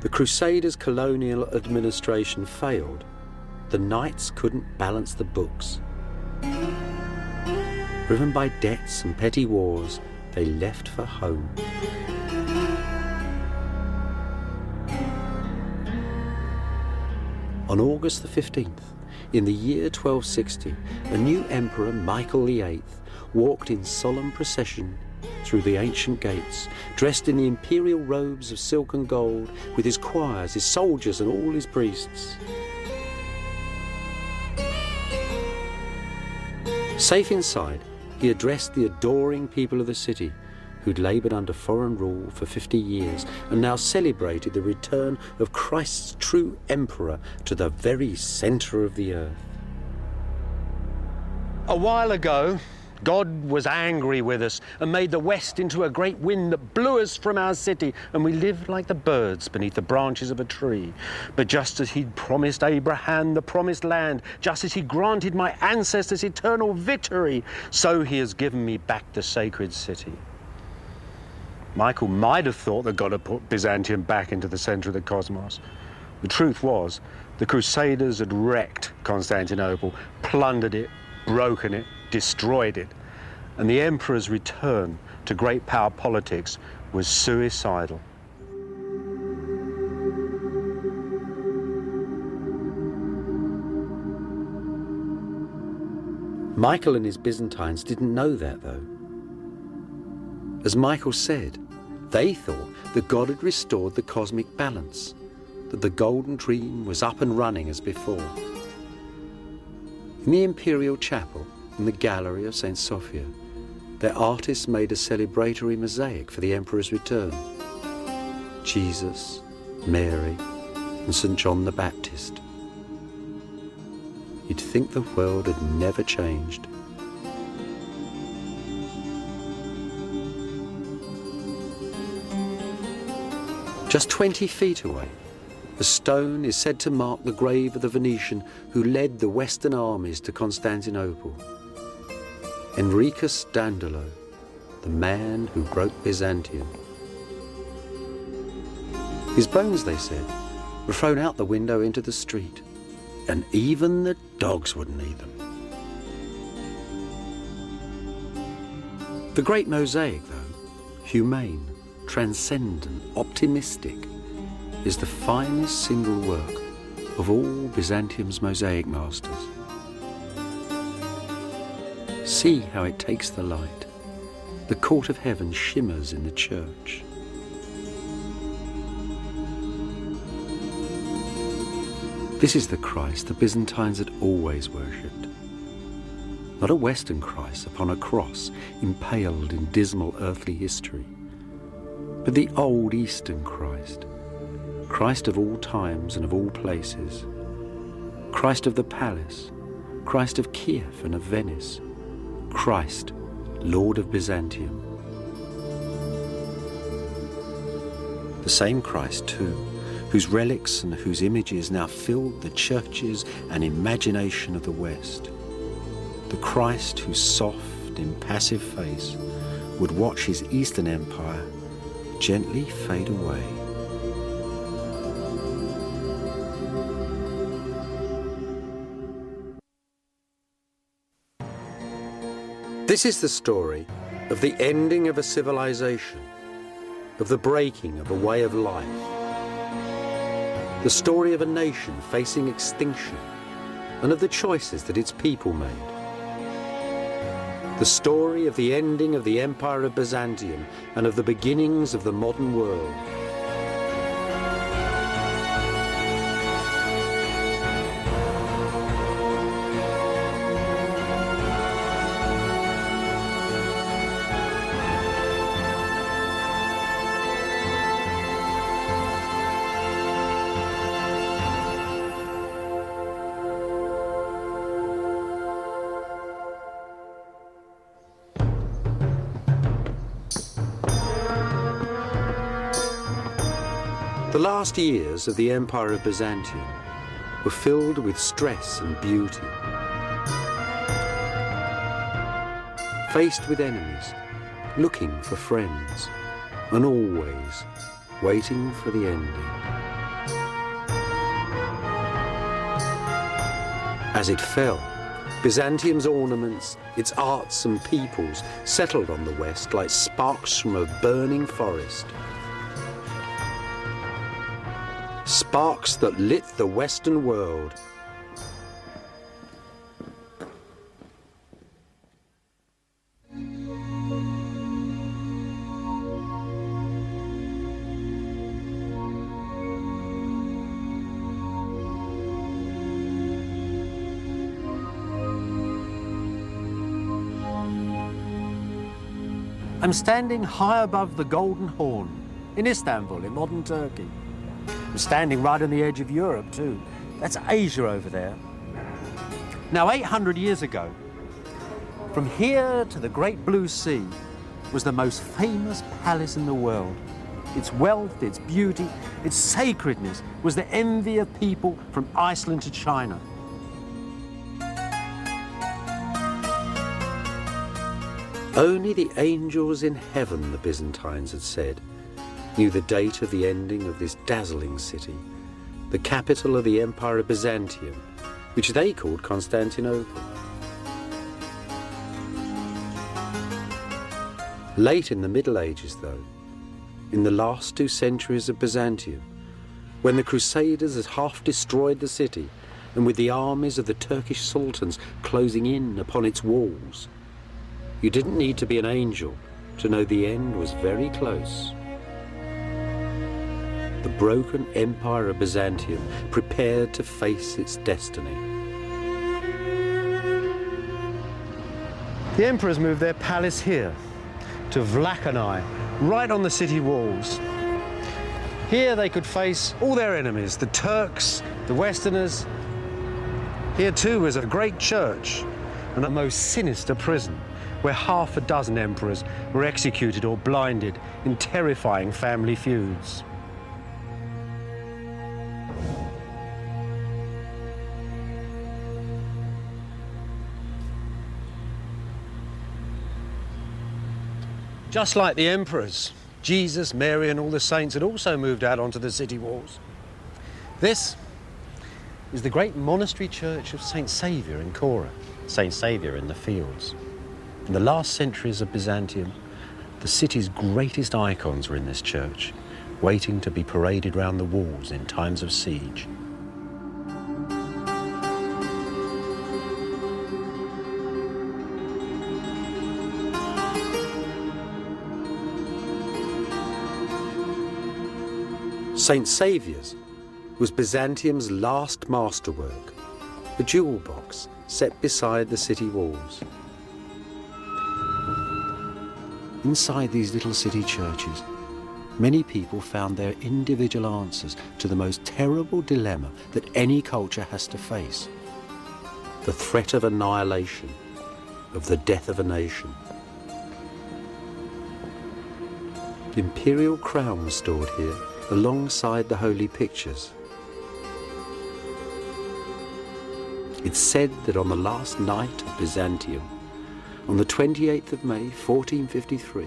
the Crusaders' colonial administration failed. The knights couldn't balance the books. Driven by debts and petty wars, they left for home. On August the 15th, in the year 1260, a new emperor, Michael VIII, walked in solemn procession through the ancient gates, dressed in the imperial robes of silk and gold, with his choirs, his soldiers and all his priests. Safe inside, he addressed the adoring people of the city, who'd laboured under foreign rule for 50 years and now celebrated the return of Christ's true emperor to the very centre of the earth. A while ago, God was angry with us and made the West into a great wind that blew us from our city, and we lived like the birds beneath the branches of a tree. But just as he'd promised Abraham the promised land, just as he granted my ancestors eternal victory, so he has given me back the sacred city. Michael might have thought that God had put Byzantium back into the centre of the cosmos. The truth was, the Crusaders had wrecked Constantinople, plundered it, broken it, destroyed it, and the emperor's return to great power politics was suicidal. Michael and his Byzantines didn't know that, though. As Michael said, they thought that God had restored the cosmic balance, that the golden dream was up and running as before. In the Imperial Chapel, in the gallery of St. Sophia, their artists made a celebratory mosaic for the emperor's return. Jesus, Mary, and St. John the Baptist. You'd think the world had never changed. Just 20 feet away, The stone is said to mark the grave of the Venetian who led the Western armies to Constantinople. Henricus Dandolo, the man who broke Byzantium. His bones, they said, were thrown out the window into the street, and even the dogs wouldn't eat them. The Great Mosaic, though, humane, transcendent, optimistic, is the finest single work of all Byzantium's mosaic masters. See how it takes the light. The court of heaven shimmers in the church. This is the Christ the Byzantines had always worshipped. Not a Western Christ upon a cross impaled in dismal earthly history, but the old Eastern Christ, Christ of all times and of all places, Christ of the palace, Christ of Kiev and of Venice, Christ, Lord of Byzantium. The same Christ, too, whose relics and whose images now filled the churches and imagination of the West. The Christ whose soft, impassive face would watch his Eastern Empire gently fade away. This is the story of the ending of a civilization, of the breaking of a way of life, the story of a nation facing extinction, and of the choices that its people made. The story of the ending of the Empire of Byzantium and of the beginnings of the modern world. The last years of the Empire of Byzantium were filled with stress and beauty. Faced with enemies, looking for friends, and always waiting for the ending. As it fell, Byzantium's ornaments, its arts and peoples settled on the West like sparks from a burning forest. Sparks that lit the Western world. I'm standing high above the Golden Horn in Istanbul, in modern Turkey. I'm standing right on the edge of Europe too. That's Asia over there. Now 800 years ago, from here to the Great Blue Sea was the most famous palace in the world. Its wealth, its beauty, its sacredness was the envy of people from Iceland to China. Only the angels in heaven, the Byzantines had said, knew the date of the ending of this dazzling city, the capital of the Empire of Byzantium, which they called Constantinople. Late in the Middle Ages, though, in the last 2 centuries of Byzantium, when the Crusaders had half destroyed the city, and with the armies of the Turkish sultans closing in upon its walls, you didn't need to be an angel to know the end was very close. The broken Empire of Byzantium prepared to face its destiny. The emperors moved their palace here, to Vlachani, right on the city walls. Here they could face all their enemies, the Turks, the Westerners. Here too was a great church and a most sinister prison, where half a dozen emperors were executed or blinded in terrifying family feuds. Just like the emperors, Jesus, Mary and all the saints had also moved out onto the city walls. This is the great monastery church of St. Saviour in Cora, St. Saviour in the fields. In the last centuries of Byzantium, the city's greatest icons were in this church, waiting to be paraded round the walls in times of siege. St. Saviour's was Byzantium's last masterwork, a jewel box set beside the city walls. Inside these little city churches, many people found their individual answers to the most terrible dilemma that any culture has to face: the threat of annihilation, of the death of a nation. The Imperial Crown was stored here alongside the holy pictures. It's said that on the last night of Byzantium, on the 28th of May 1453,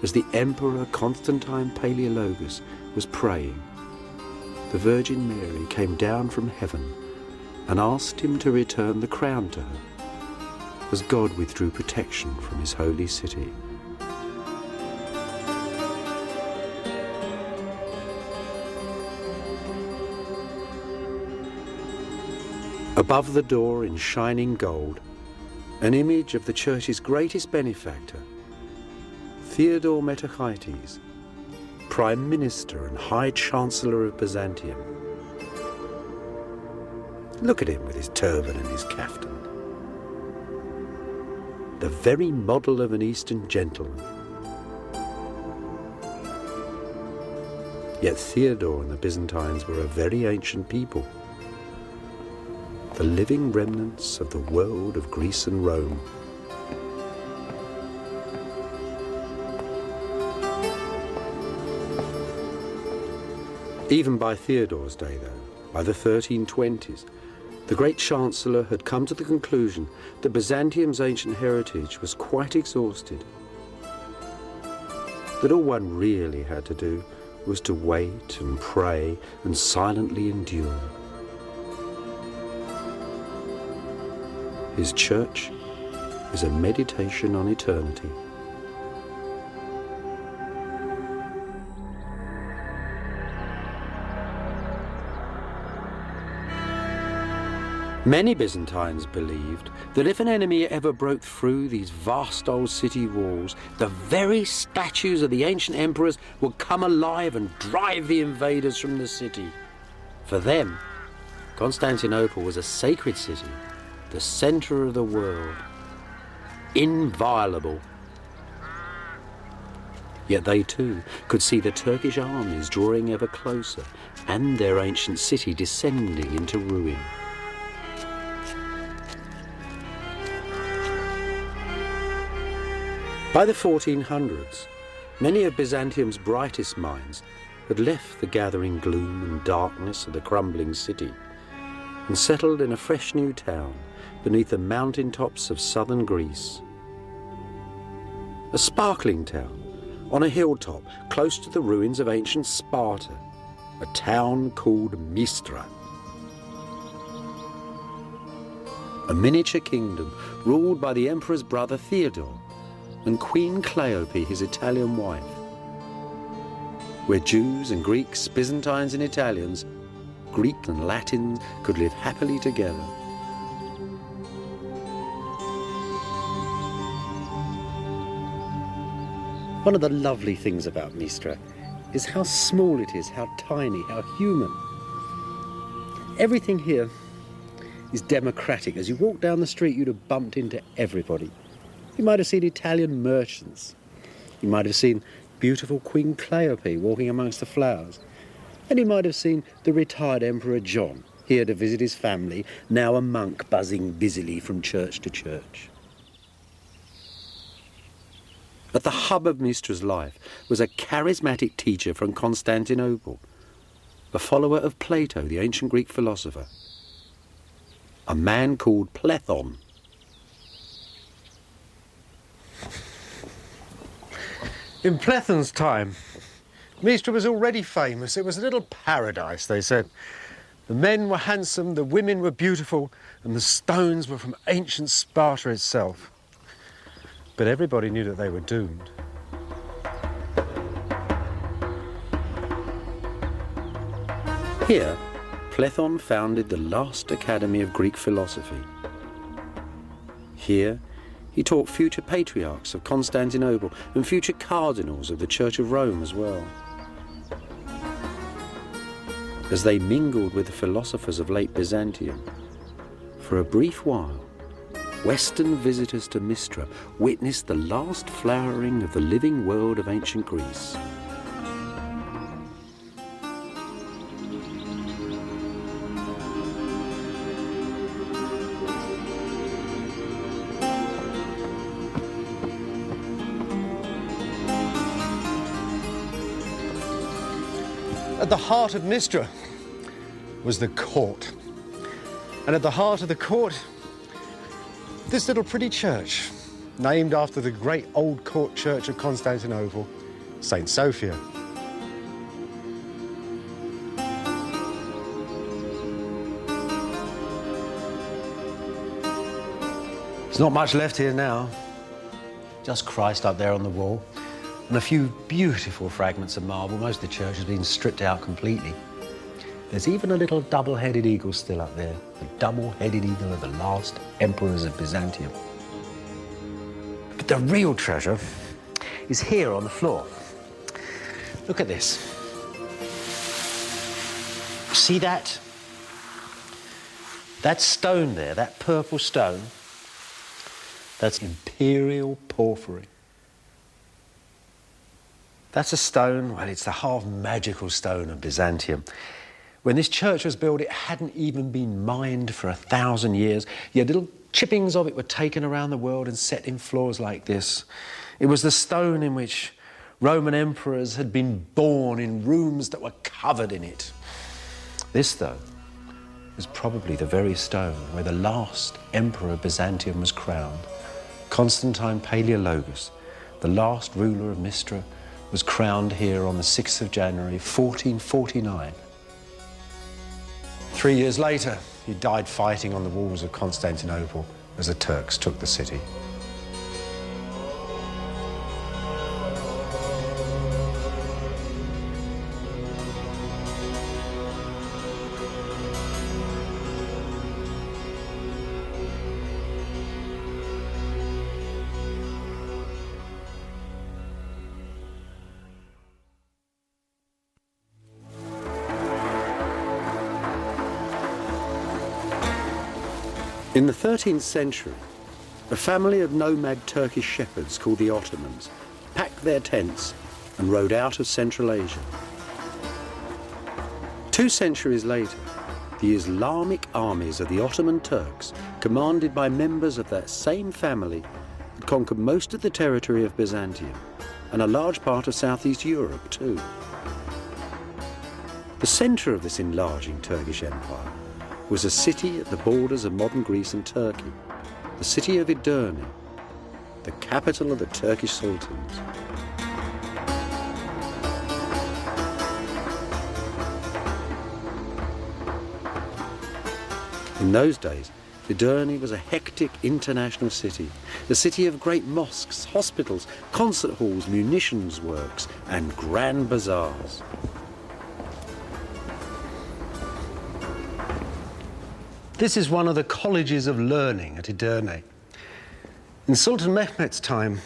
as the Emperor Constantine Palaeologus was praying, the Virgin Mary came down from heaven and asked him to return the crown to her, as God withdrew protection from his holy city. Above the door in shining gold, an image of the church's greatest benefactor, Theodore Metachites, Prime Minister and High Chancellor of Byzantium. Look at him with his turban and his caftan. The very model of an Eastern gentleman. Yet Theodore and the Byzantines were a very ancient people, the living remnants of the world of Greece and Rome. Even by Theodore's day, though, by the 1320s, the great Chancellor had come to the conclusion that Byzantium's ancient heritage was quite exhausted, that all one really had to do was to wait and pray and silently endure. His church is a meditation on eternity. Many Byzantines believed that if an enemy ever broke through these vast old city walls, the very statues of the ancient emperors would come alive and drive the invaders from the city. For them, Constantinople was a sacred city, the centre of the world, inviolable. Yet they too could see the Turkish armies drawing ever closer and their ancient city descending into ruin. By the 1400s, many of Byzantium's brightest minds had left the gathering gloom and darkness of the crumbling city and settled in a fresh new town beneath the mountain tops of southern Greece. A sparkling town on a hilltop close to the ruins of ancient Sparta, a town called Mistra. A miniature kingdom ruled by the emperor's brother Theodore and Queen Cleope, his Italian wife, where Jews and Greeks, Byzantines and Italians, Greek and Latins could live happily together. One of the lovely things about Mistra is how small it is, how tiny, how human. Everything here is democratic. As you walk down the street, you'd have bumped into everybody. You might have seen Italian merchants. You might have seen beautiful Queen Cleope walking amongst the flowers. And you might have seen the retired Emperor John, here to visit his family, now a monk buzzing busily from church to church. At the hub of Mistra's life was a charismatic teacher from Constantinople, a follower of Plato, the ancient Greek philosopher, a man called Plethon. In Plethon's time, Mystra was already famous. It was a little paradise, they said. The men were handsome, the women were beautiful, and the stones were from ancient Sparta itself. But everybody knew that they were doomed. Here, Plethon founded the last academy of Greek philosophy. Here, he taught future patriarchs of Constantinople and future cardinals of the Church of Rome as well. As they mingled with the philosophers of late Byzantium, for a brief while, Western visitors to Mystra witnessed the last flowering of the living world of ancient Greece. At the heart of Mystra was the court. And at the heart of the court, this little pretty church, named after the great old court church of Constantinople, St. Sophia. There's not much left here now. Just Christ up there on the wall, and a few beautiful fragments of marble. Most of the church has been stripped out completely. There's even a little double-headed eagle still up there, the double-headed eagle of the last emperors of Byzantium. But the real treasure is here on the floor. Look at this. See that? That stone there, that purple stone, that's Imperial Porphyry. That's a stone, well, it's the half-magical stone of Byzantium. When this church was built, it hadn't even been mined for 1,000 years, yet little chippings of it were taken around the world and set in floors like this. It was the stone in which Roman emperors had been born in rooms that were covered in it. This, though, is probably the very stone where the last emperor of Byzantium was crowned. Constantine Palaeologus, the last ruler of Mystra, was crowned here on the 6th of January, 1449. 3 years later, he died fighting on the walls of Constantinople as the Turks took the city. In the 13th century, a family of nomad Turkish shepherds called the Ottomans packed their tents and rode out of Central Asia. 2 centuries later, the Islamic armies of the Ottoman Turks, commanded by members of that same family, had conquered most of the territory of Byzantium and a large part of Southeast Europe too. The centre of this enlarging Turkish empire was a city at the borders of modern Greece and Turkey, the city of Edirne, the capital of the Turkish sultans. In those days, Edirne was a hectic international city, the city of great mosques, hospitals, concert halls, munitions works, and grand bazaars. This is one of the colleges of learning at Edirne. In Sultan Mehmet's time,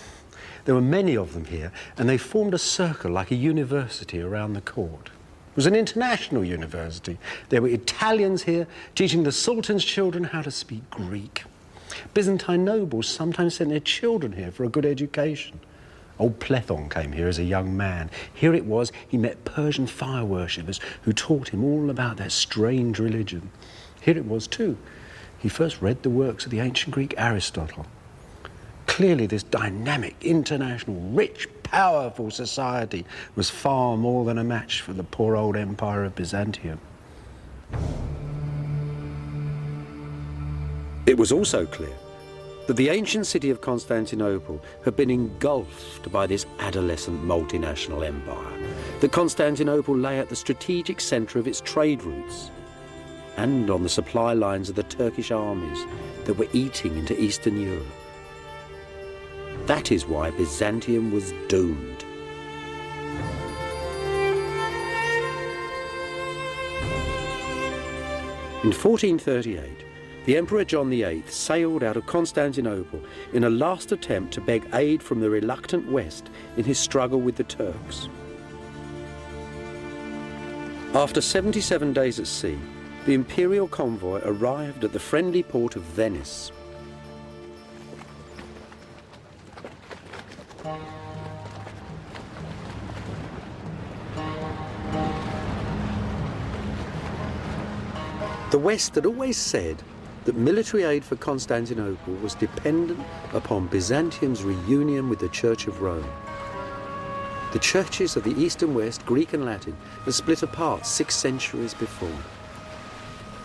there were many of them here, and they formed a circle like a university around the court. It was an international university. There were Italians here teaching the Sultan's children how to speak Greek. Byzantine nobles sometimes sent their children here for a good education. Old Plethon came here as a young man. Here it was he met Persian fire worshippers who taught him all about their strange religion. Here it was too. He first read the works of the ancient Greek Aristotle. Clearly this dynamic, international, rich, powerful society was far more than a match for the poor old empire of Byzantium. It was also clear But the ancient city of Constantinople had been engulfed by this adolescent multinational empire. That Constantinople lay at the strategic centre of its trade routes and on the supply lines of the Turkish armies that were eating into Eastern Europe. That is why Byzantium was doomed. In 1438, the Emperor John VIII sailed out of Constantinople in a last attempt to beg aid from the reluctant West in his struggle with the Turks. After 77 days at sea, the imperial convoy arrived at the friendly port of Venice. The West had always said that military aid for Constantinople was dependent upon Byzantium's reunion with the Church of Rome. The churches of the East and West, Greek and Latin, had split apart 6 centuries before.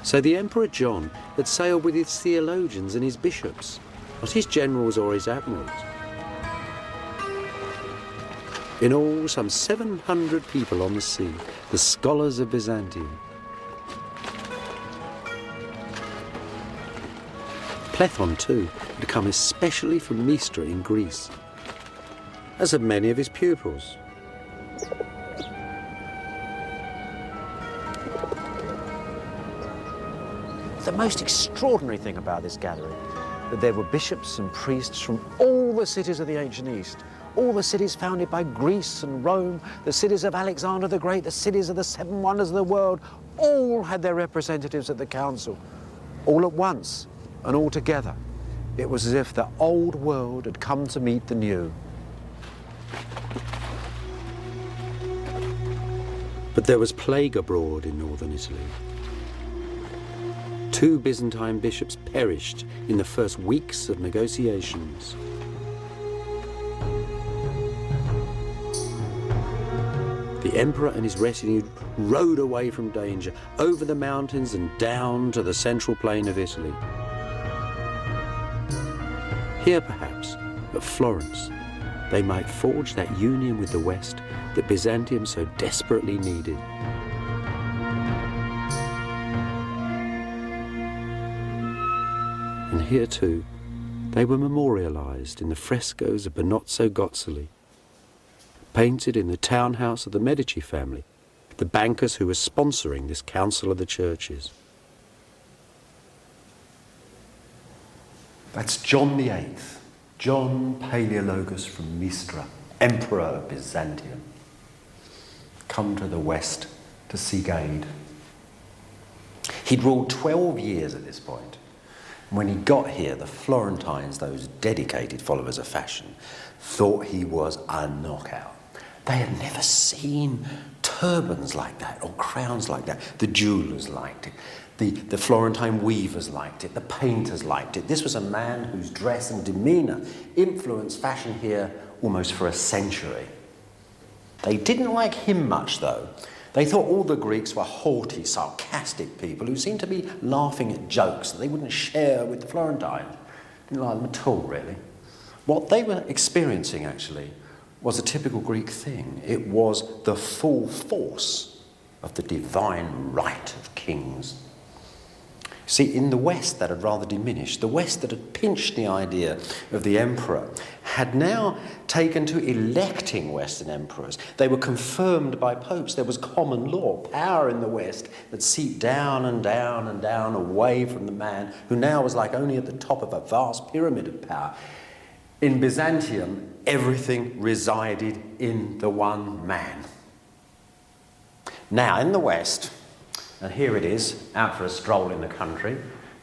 So the Emperor John had sailed with his theologians and his bishops, not his generals or his admirals. In all, some 700 people on the sea, the scholars of Byzantium. Plethon, too, had come especially from Mystra in Greece, as had many of his pupils. The most extraordinary thing about this gathering, that there were bishops and priests from all the cities of the ancient East, all the cities founded by Greece and Rome, the cities of Alexander the Great, the cities of the 7 wonders of the world, all had their representatives at the council, all at once and all together. It was as if the old world had come to meet the new. But there was plague abroad in northern Italy. 2 Byzantine bishops perished in the first weeks of negotiations. The emperor and his retinue rode away from danger, over the mountains and down to the central plain of Italy. Here, perhaps, at Florence, they might forge that union with the West that Byzantium so desperately needed. And here, too, they were memorialised in the frescoes of Benozzo Gozzoli, painted in the townhouse of the Medici family, the bankers who were sponsoring this Council of the Churches. That's John VIII, John Palaeologus from Mystra, Emperor of Byzantium, come to the West to seek aid. He'd ruled 12 years at this point. When he got here, the Florentines, those dedicated followers of fashion, thought he was a knockout. They had never seen turbans like that or crowns like that. The jewellers liked it. The Florentine weavers liked it. The painters liked it. This was a man whose dress and demeanour influenced fashion here almost for a century. They didn't like him much, though. They thought all the Greeks were haughty, sarcastic people who seemed to be laughing at jokes that they wouldn't share with the Florentines. Didn't like them at all, really. What they were experiencing, actually, was a typical Greek thing. It was the full force of the divine right of kings. See, in the West that had rather diminished. The West that had pinched the idea of the emperor had now taken to electing Western emperors. They were confirmed by popes. There was common law, power in the West that seeped down and down and down away from the man who now was like only at the top of a vast pyramid of power. In Byzantium, everything resided in the one man. Now, in the West, and here it is, out for a stroll in the country,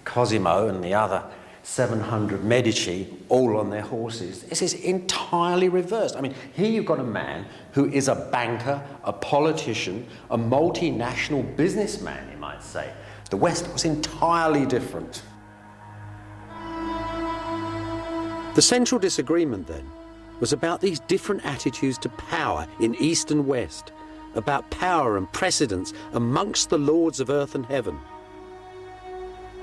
Cosimo and the other 700 Medici, all on their horses. This is entirely reversed. I mean, here you've got a man who is a banker, a politician, a multinational businessman, you might say. The West was entirely different. The central disagreement, then, was about these different attitudes to power in East and West, about power and precedence amongst the lords of earth and heaven.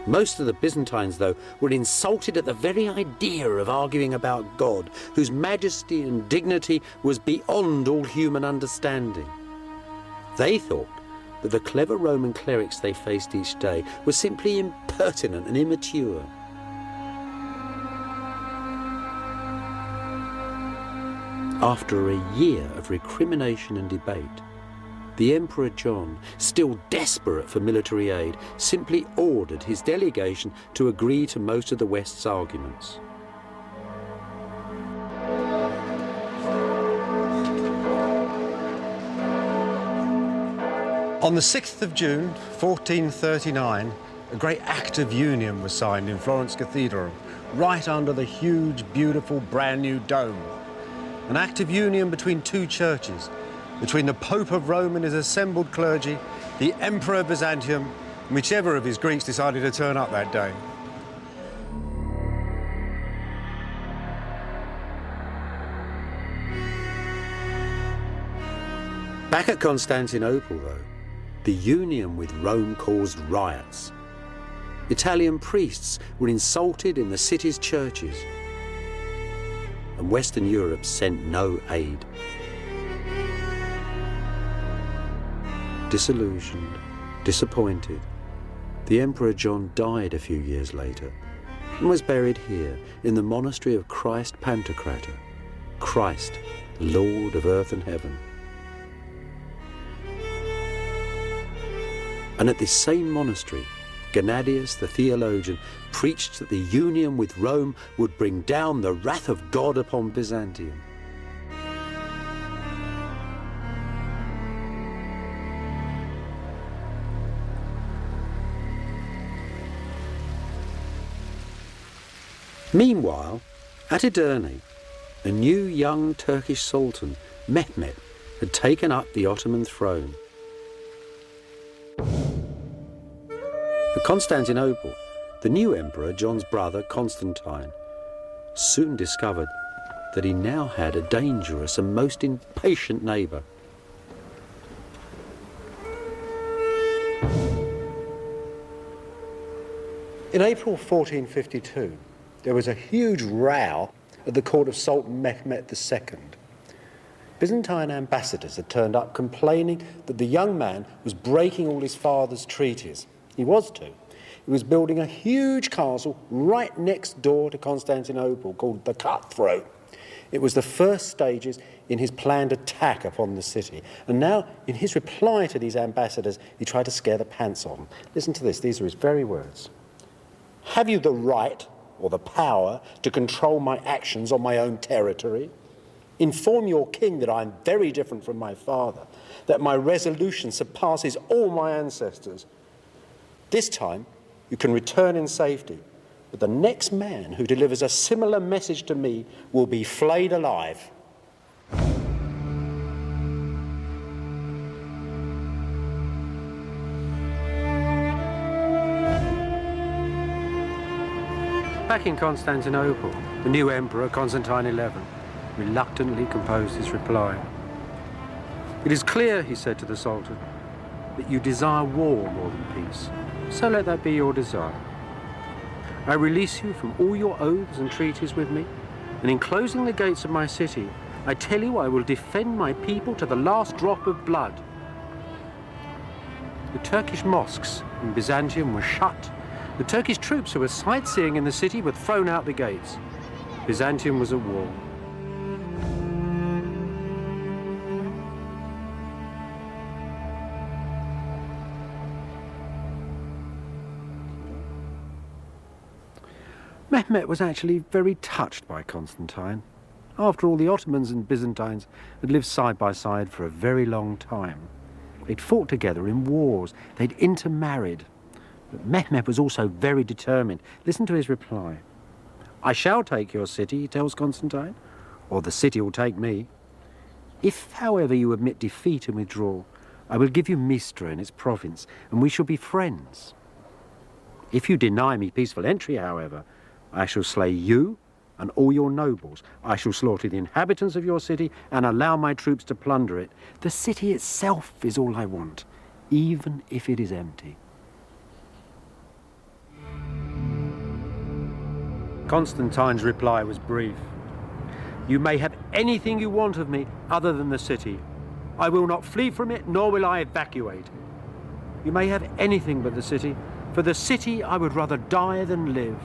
Most of the Byzantines, though, were insulted at the very idea of arguing about God, whose majesty and dignity was beyond all human understanding. They thought that the clever Roman clerics they faced each day were simply impertinent and immature. After a year of recrimination and debate, the Emperor John, still desperate for military aid, simply ordered his delegation to agree to most of the West's arguments. On the 6th of June, 1439, a great act of union was signed in Florence Cathedral, right under the huge, beautiful, brand new dome. An act of union between two churches, between the Pope of Rome and his assembled clergy, the Emperor of Byzantium, and whichever of his Greeks decided to turn up that day. Back at Constantinople, though, the union with Rome caused riots. Italian priests were insulted in the city's churches, and Western Europe sent no aid. Disillusioned, disappointed, the Emperor John died a few years later and was buried here in the Monastery of Christ Pantocrator, Christ, Lord of earth and heaven. And at this same monastery, Gennadius the theologian preached that the union with Rome would bring down the wrath of God upon Byzantium. Meanwhile, at Edirne, a new young Turkish sultan, Mehmet, had taken up the Ottoman throne. At Constantinople, the new emperor, John's brother, Constantine, soon discovered that he now had a dangerous and most impatient neighbour. In April 1452, there was a huge row at the court of Sultan Mehmet II. Byzantine ambassadors had turned up complaining that the young man was breaking all his father's treaties. He was too. He was building a huge castle right next door to Constantinople called the Cutthroat. It was the first stages in his planned attack upon the city. And now, in his reply to these ambassadors, he tried to scare the pants off them. Listen to this. These are his very words. "Have you the right or the power to control my actions on my own territory? Inform your king that I am very different from my father, that my resolution surpasses all my ancestors. This time, you can return in safety, but the next man who delivers a similar message to me will be flayed alive." Back in Constantinople, the new emperor, Constantine XI, reluctantly composed his reply. "It is clear," he said to the Sultan, "that you desire war more than peace. So let that be your desire. I release you from all your oaths and treaties with me, and in closing the gates of my city, I tell you I will defend my people to the last drop of blood." The Turkish mosques in Byzantium were shut. The Turkish troops who were sightseeing in the city were thrown out the gates. Byzantium was at war. Mehmet was actually very touched by Constantine. After all, the Ottomans and Byzantines had lived side by side for a very long time. They'd fought together in wars. They'd intermarried. But Mehmet was also very determined. Listen to his reply. "I shall take your city," he tells Constantine, "or the city will take me. If, however, you admit defeat and withdraw, I will give you Mistra and its province, and we shall be friends. If you deny me peaceful entry, however, I shall slay you and all your nobles. I shall slaughter the inhabitants of your city and allow my troops to plunder it. The city itself is all I want, even if it is empty." Constantine's reply was brief. You may have anything you want of me other than the city. I will not flee from it, nor will I evacuate it. You may have anything but the city. For the city I would rather die than live.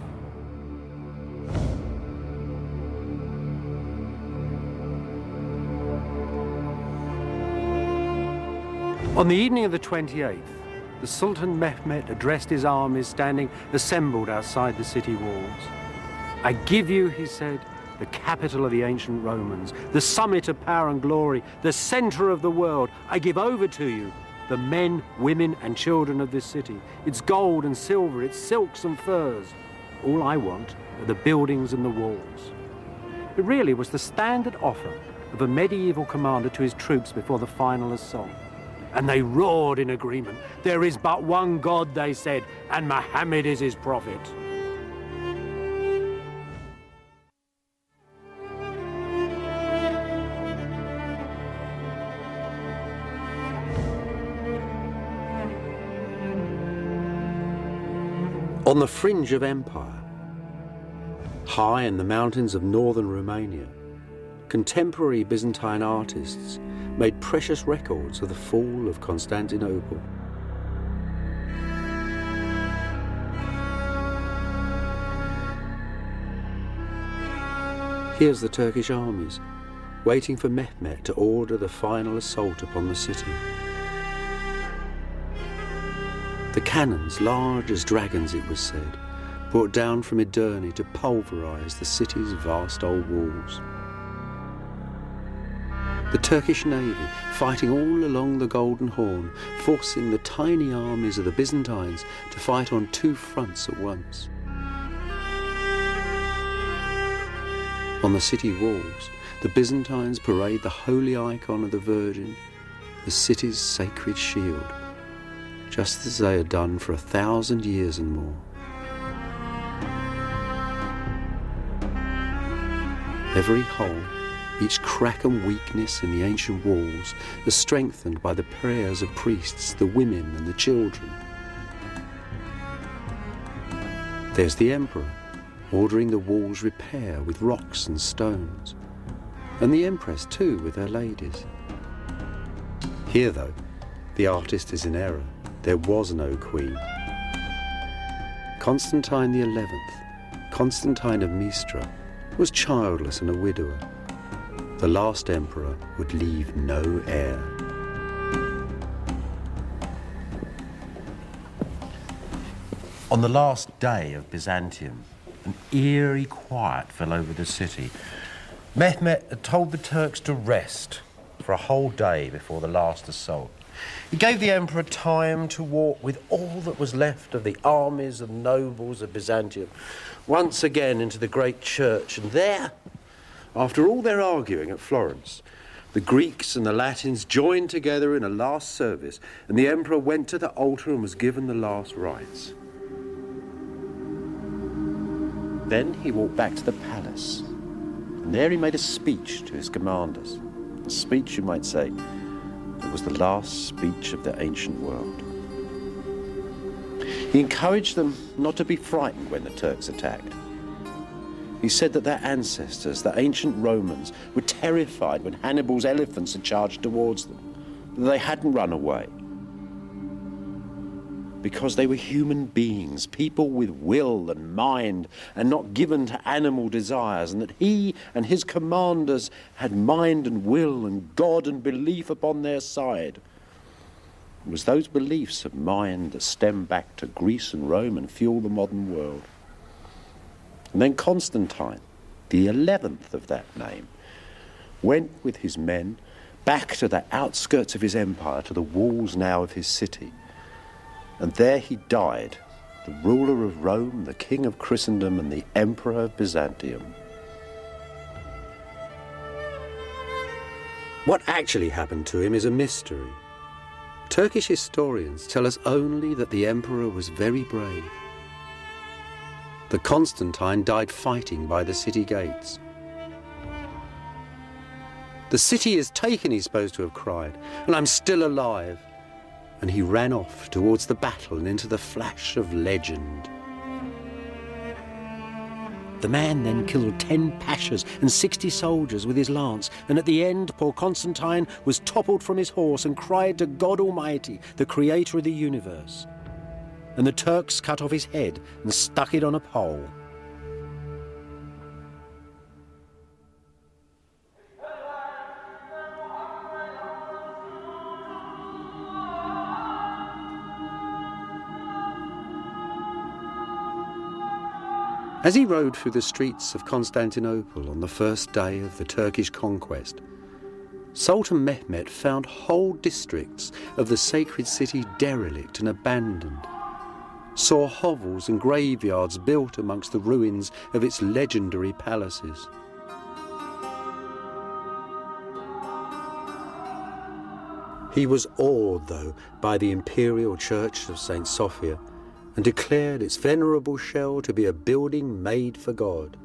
On the evening of the 28th, the Sultan Mehmet addressed his armies standing assembled outside the city walls. I give you, he said, the capital of the ancient Romans, the summit of power and glory, the centre of the world. I give over to you the men, women and children of this city, its gold and silver, its silks and furs. All I want are the buildings and the walls. It really was the standard offer of a medieval commander to his troops before the final assault. And they roared in agreement. There is but one God, they said, and Muhammad is his prophet. On the fringe of empire, high in the mountains of northern Romania, contemporary Byzantine artists made precious records of the fall of Constantinople. Here's the Turkish armies, waiting for Mehmet to order the final assault upon the city. The cannons, large as dragons it was said, brought down from Edirne to pulverise the city's vast old walls. The Turkish navy, fighting all along the Golden Horn, forcing the tiny armies of the Byzantines to fight on two fronts at once. On the city walls, the Byzantines parade the holy icon of the Virgin, the city's sacred shield, just as they had done for 1,000 years and more. Every hole, each crack and weakness in the ancient walls is strengthened by the prayers of priests, the women and the children. There's the emperor, ordering the walls repair with rocks and stones, and the empress too with her ladies. Here though, the artist is in error. There was no queen. Constantine XI, Constantine of Mistra, was childless and a widower. The last emperor would leave no heir. On the last day of Byzantium, an eerie quiet fell over the city. Mehmet had told the Turks to rest for a whole day before the last assault. He gave the emperor time to walk with all that was left of the armies and nobles of Byzantium once again into the great church, and there, after all their arguing at Florence, the Greeks and the Latins joined together in a last service, and the emperor went to the altar and was given the last rites. Then he walked back to the palace, and there he made a speech to his commanders. A speech, you might say, that was the last speech of the ancient world. He encouraged them not to be frightened when the Turks attacked. He said that their ancestors, the ancient Romans, were terrified when Hannibal's elephants had charged towards them, that they hadn't run away. Because they were human beings, people with will and mind, and not given to animal desires, and that he and his commanders had mind and will and God and belief upon their side. It was those beliefs of mind that stem back to Greece and Rome and fuel the modern world. And then Constantine, the 11th of that name, went with his men back to the outskirts of his empire, to the walls now of his city. And there he died, the ruler of Rome, the king of Christendom, and the emperor of Byzantium. What actually happened to him is a mystery. Turkish historians tell us only that the emperor was very brave. That Constantine died fighting by the city gates. "The city is taken," he's supposed to have cried, "and I'm still alive." And he ran off towards the battle and into the flash of legend. The man then killed 10 pashas and 60 soldiers with his lance, and at the end poor Constantine was toppled from his horse and cried to God Almighty, the creator of the universe. And the Turks cut off his head and stuck it on a pole. As he rode through the streets of Constantinople on the first day of the Turkish conquest, Sultan Mehmet found whole districts of the sacred city derelict and abandoned, saw hovels and graveyards built amongst the ruins of its legendary palaces. He was awed, though, by the Imperial Church of St. Sophia, and declared its venerable shell to be a building made for God.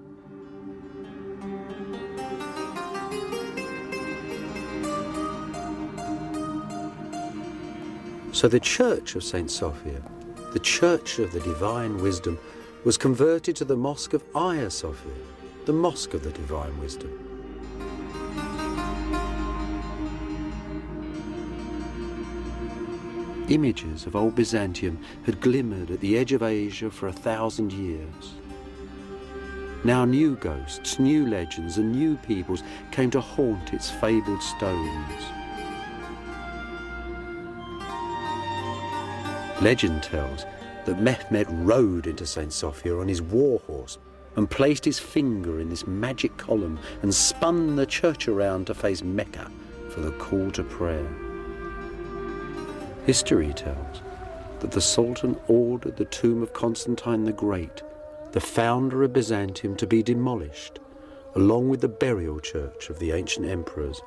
So the Church of St. Sophia, the Church of the Divine Wisdom, was converted to the Mosque of Hagia Sophia, the Mosque of the Divine Wisdom. Images of old Byzantium had glimmered at the edge of Asia for 1,000 years. Now new ghosts, new legends and new peoples came to haunt its fabled stones. Legend tells that Mehmet rode into St. Sophia on his war horse and placed his finger in this magic column and spun the church around to face Mecca for the call to prayer. History tells that the Sultan ordered the tomb of Constantine the Great, the founder of Byzantium, to be demolished, along with the burial church of the ancient emperors,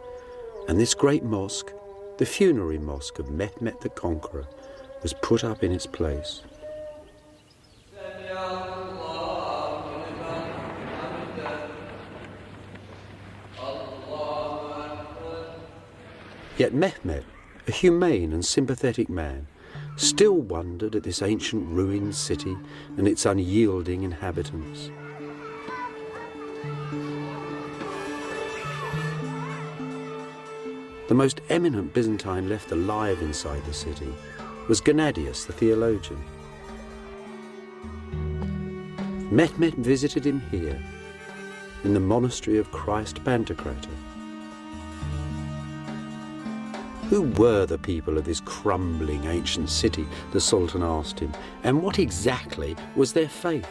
and this great mosque, the funerary mosque of Mehmet the Conqueror, was put up in its place. Yet Mehmet, a humane and sympathetic man, still wondered at this ancient ruined city and its unyielding inhabitants. The most eminent Byzantine left alive inside the city was Gennadius the theologian. Mehmet visited him here, in the monastery of Christ Pantocrator. Who were the people of this crumbling ancient city, the Sultan asked him, and what exactly was their faith?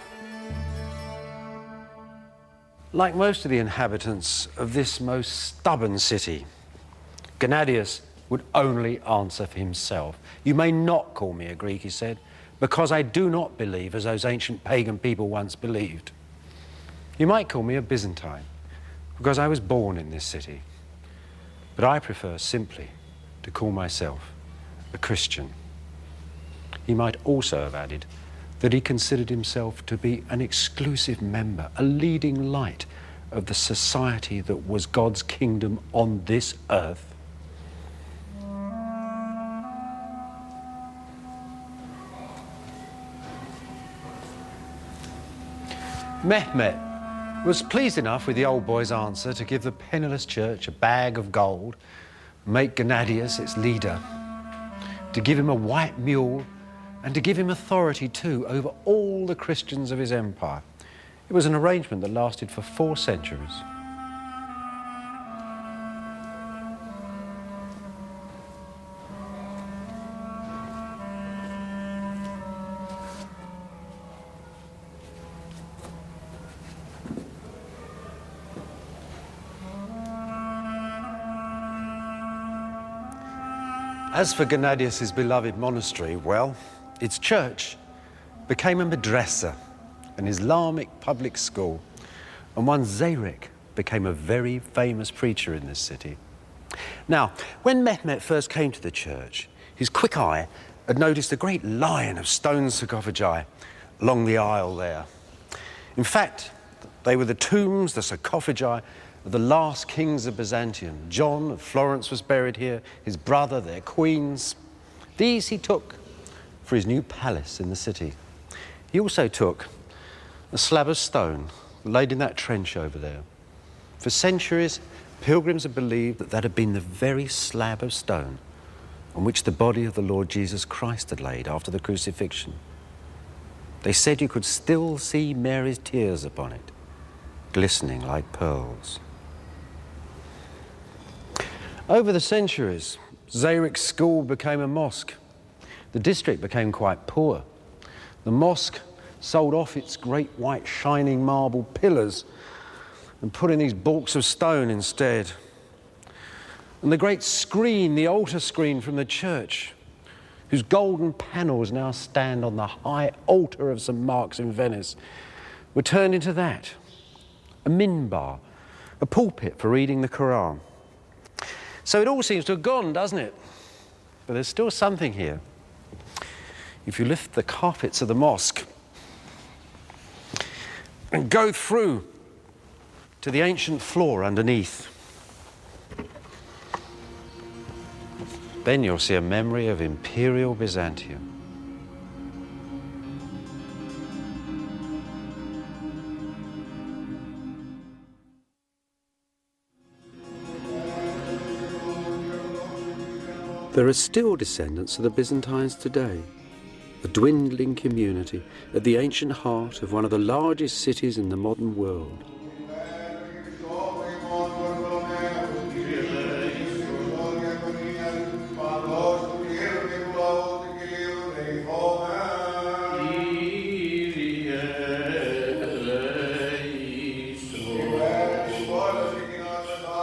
Like most of the inhabitants of this most stubborn city, Gennadius would only answer for himself. You may not call me a Greek, he said, because I do not believe as those ancient pagan people once believed. You might call me a Byzantine, because I was born in this city. But I prefer simply to call myself a Christian. He might also have added that he considered himself to be an exclusive member, a leading light of the society that was God's kingdom on this earth. Mehmet was pleased enough with the old boy's answer to give the penniless church a bag of gold, make Gennadius its leader, to give him a white mule, and to give him authority too over all the Christians of his empire. It was an arrangement that lasted for 4 centuries. As for Gennadius' beloved monastery, well, its church became a madrasa, an Islamic public school, and one Zarek became a very famous preacher in this city. Now, when Mehmet first came to the church, his quick eye had noticed a great line of stone sarcophagi along the aisle there. In fact, they were the tombs, the sarcophagi, of the last kings of Byzantium. John of Florence was buried here, his brother, their queens. These he took for his new palace in the city. He also took a slab of stone laid in that trench over there. For centuries, pilgrims have believed that that had been the very slab of stone on which the body of the Lord Jesus Christ had laid after the crucifixion. They said you could still see Mary's tears upon it, glistening like pearls. Over the centuries, Zayrek's school became a mosque. The district became quite poor. The mosque sold off its great white shining marble pillars and put in these baulks of stone instead. And the great screen, the altar screen from the church, whose golden panels now stand on the high altar of St. Mark's in Venice, were turned into that, a minbar, a pulpit for reading the Quran. So it all seems to have gone, doesn't it? But there's still something here. If you lift the carpets of the mosque and go through to the ancient floor underneath, then you'll see a memory of Imperial Byzantium. There are still descendants of the Byzantines today, a dwindling community at the ancient heart of one of the largest cities in the modern world.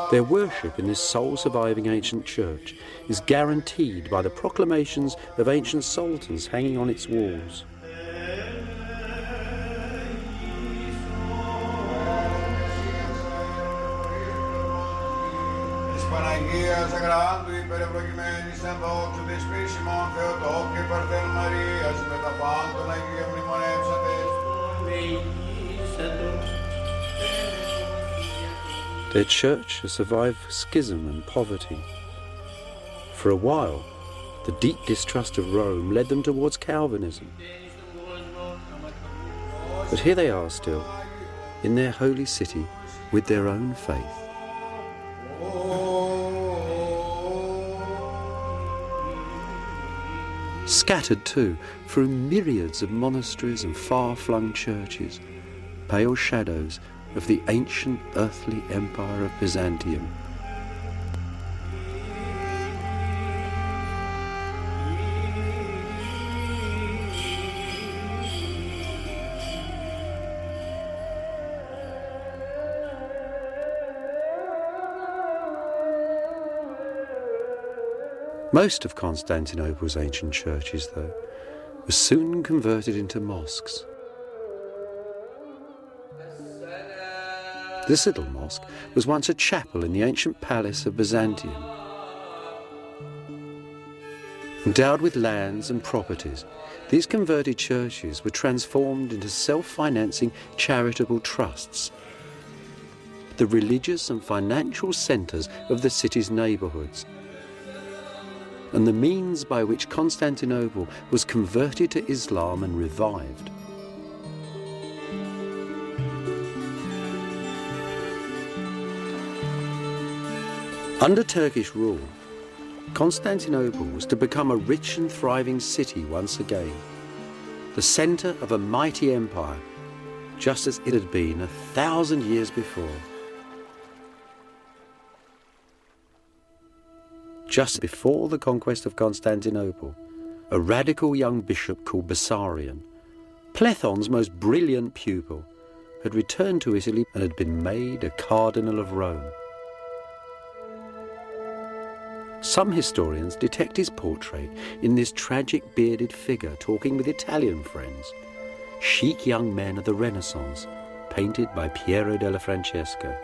Their worship in this sole-surviving ancient church is guaranteed by the proclamations of ancient sultans hanging on its walls. Their church has survived schism and poverty. For a while, the deep distrust of Rome led them towards Calvinism. But here they are still, in their holy city, with their own faith. Scattered too, through myriads of monasteries and far-flung churches, pale shadows of the ancient earthly empire of Byzantium. Most of Constantinople's ancient churches, though, were soon converted into mosques. This little mosque was once a chapel in the ancient Palace of Byzantium. Endowed with lands and properties, these converted churches were transformed into self-financing charitable trusts, the religious and financial centres of the city's neighbourhoods, and the means by which Constantinople was converted to Islam and revived. Under Turkish rule, Constantinople was to become a rich and thriving city once again, the centre of a mighty empire, just as it had been 1,000 years before. Just before the conquest of Constantinople, a radical young bishop called Bessarion, Plethon's most brilliant pupil, had returned to Italy and had been made a cardinal of Rome. Some historians detect his portrait in this tragic bearded figure talking with Italian friends, chic young men of the Renaissance, painted by Piero della Francesca.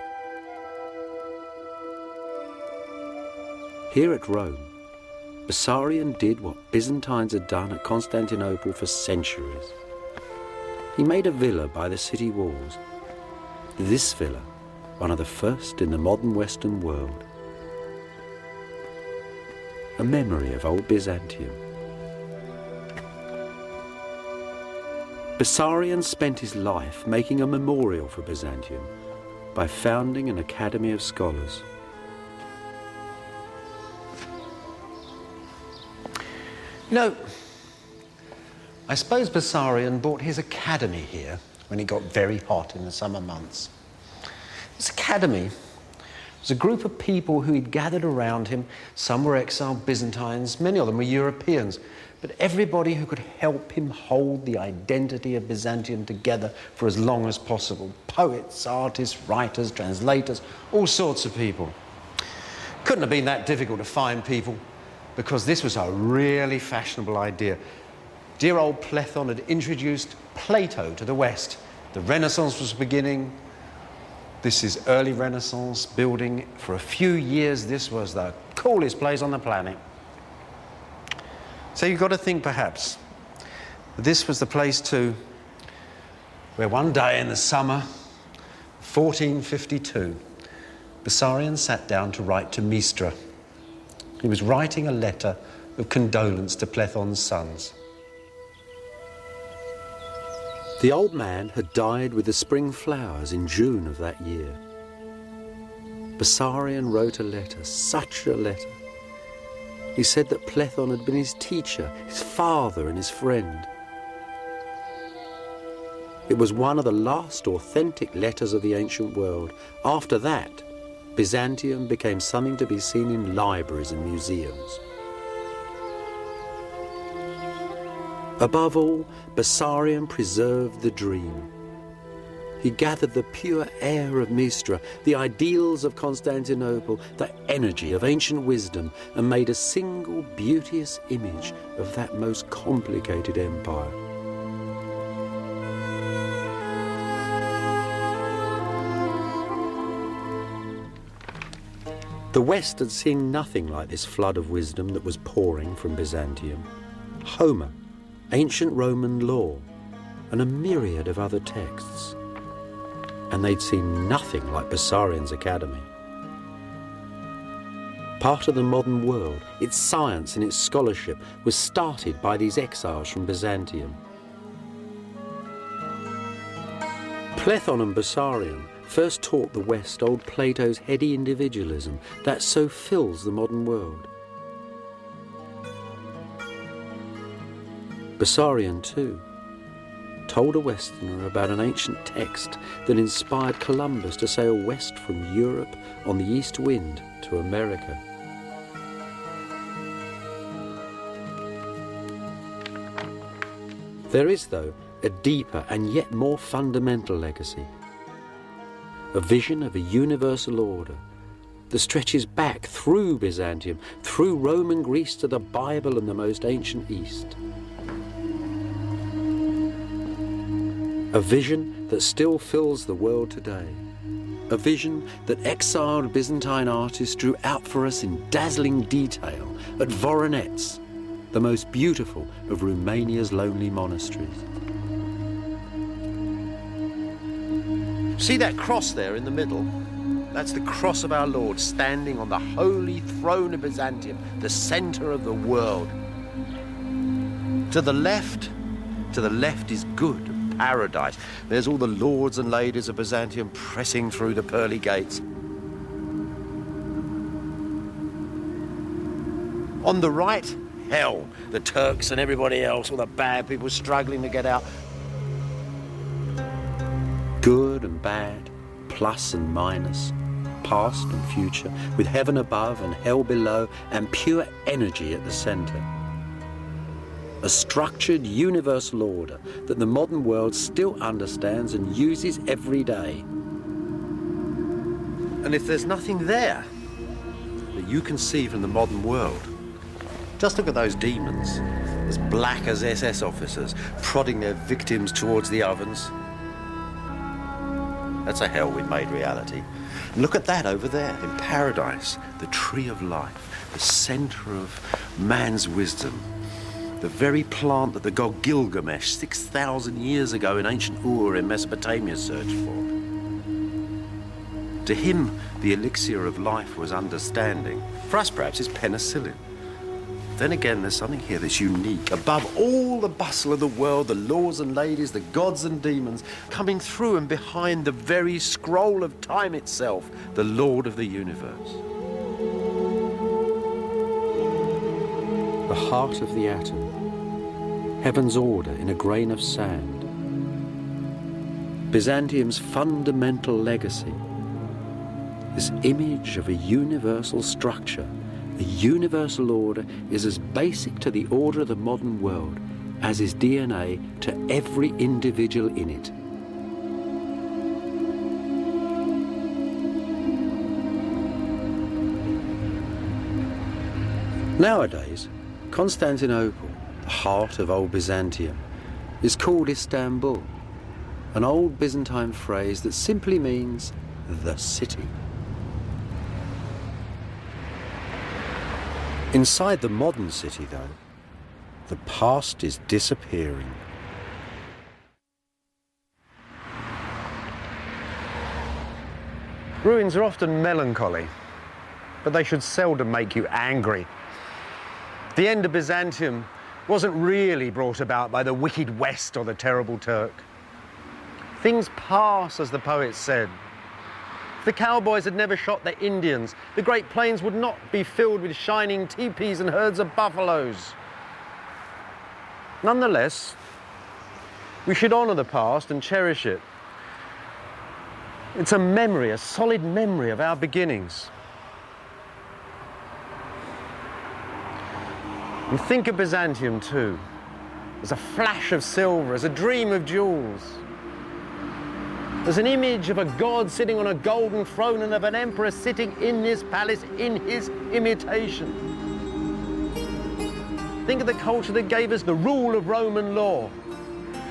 Here at Rome, Bessarion did what Byzantines had done at Constantinople for centuries. He made a villa by the city walls. This villa, one of the first in the modern Western world. A memory of old Byzantium. Bessarion spent his life making a memorial for Byzantium by founding an academy of scholars. You know, I suppose Bessarion bought his academy here when it got very hot in the summer months. This academy was a group of people who he'd gathered around him. Some were exiled Byzantines, many of them were Europeans, but everybody who could help him hold the identity of Byzantium together for as long as possible. Poets, artists, writers, translators, all sorts of people. Couldn't have been that difficult to find people, because this was a really fashionable idea. Dear old Plethon had introduced Plato to the West. The Renaissance was beginning. This is early Renaissance building. For a few years, this was the coolest place on the planet. So you've got to think, perhaps, this was the place too where one day in the summer 1452, Bessarion sat down to write to Mistra. He was writing a letter of condolence to Plethon's sons. The old man had died with the spring flowers in June of that year. Bessarion wrote a letter, such a letter. He said that Plethon had been his teacher, his father and his friend. It was one of the last authentic letters of the ancient world. After that, Byzantium became something to be seen in libraries and museums. Above all, Bessarion preserved the dream. He gathered the pure air of Mistra, the ideals of Constantinople, the energy of ancient wisdom, and made a single beauteous image of that most complicated empire. The West had seen nothing like this flood of wisdom that was pouring from Byzantium. Homer, ancient Roman law, and a myriad of other texts. And they'd seen nothing like Bessarion's academy. Part of the modern world, its science and its scholarship, was started by these exiles from Byzantium. Plethon and Bessarion first taught the West old Plato's heady individualism that so fills the modern world. Bessarion, too, told a Westerner about an ancient text that inspired Columbus to sail west from Europe on the east wind to America. There is, though, a deeper and yet more fundamental legacy. A vision of a universal order that stretches back through Byzantium, through Roman Greece to the Bible and the most ancient East. A vision that still fills the world today. A vision that exiled Byzantine artists drew out for us in dazzling detail at Voronezh, the most beautiful of Romania's lonely monasteries. See that cross there in the middle? That's the cross of our Lord standing on the holy throne of Byzantium, the center of the world. To the left is good. Paradise. There's all the lords and ladies of Byzantium pressing through the pearly gates. On the right, hell. The Turks and everybody else, all the bad people struggling to get out. Good and bad, plus and minus, past and future, with heaven above and hell below, and pure energy at the center. A structured universal order that the modern world still understands and uses every day. And if there's nothing there that you can see from the modern world, just look at those demons, as black as SS officers, prodding their victims towards the ovens. That's a hell we've made reality. And look at that over there in paradise, the tree of life, the center of man's wisdom. The very plant that the god Gilgamesh 6,000 years ago in ancient Ur in Mesopotamia searched for. To him, the elixir of life was understanding. For us, perhaps, it's penicillin. then again, there's something here that's unique. Above all the bustle of the world, the lords and ladies, the gods and demons, coming through and behind the very scroll of time itself, the Lord of the universe. The heart of the atom, heaven's order in a grain of sand. Byzantium's fundamental legacy, this image of a universal structure, a universal order, is as basic to the order of the modern world as is DNA to every individual in it. Nowadays, Constantinople, the heart of old Byzantium, is called Istanbul, an old Byzantine phrase that simply means the city. Inside the modern city, though, the past is disappearing. Ruins are often melancholy, but they should seldom make you angry. The end of Byzantium wasn't really brought about by the wicked West or the terrible Turk. Things pass, as the poet said. If the cowboys had never shot the Indians, the Great Plains would not be filled with shining teepees and herds of buffaloes. Nonetheless, we should honour the past and cherish it. It's a memory, a solid memory of our beginnings. And think of Byzantium too, as a flash of silver, as a dream of jewels, as an image of a god sitting on a golden throne and of an emperor sitting in this palace in his imitation. Think of the culture that gave us the rule of Roman law,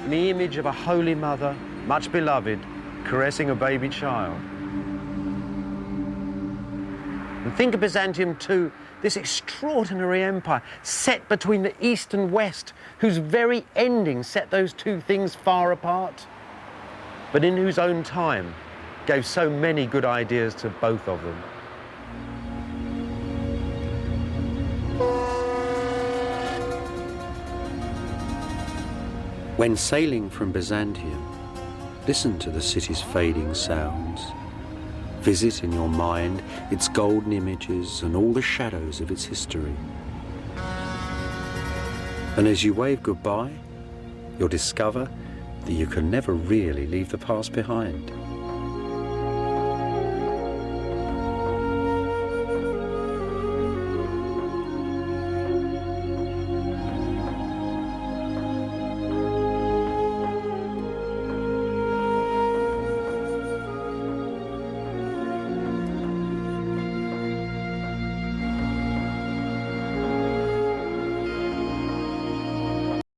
and the image of a holy mother, much beloved, caressing a baby child. And think of Byzantium too, this extraordinary empire set between the East and West, whose very ending set those two things far apart, but in whose own time gave so many good ideas to both of them. When sailing from Byzantium, listen to the city's fading sounds. Visit in your mind its golden images and all the shadows of its history. And as you wave goodbye, you'll discover that you can never really leave the past behind.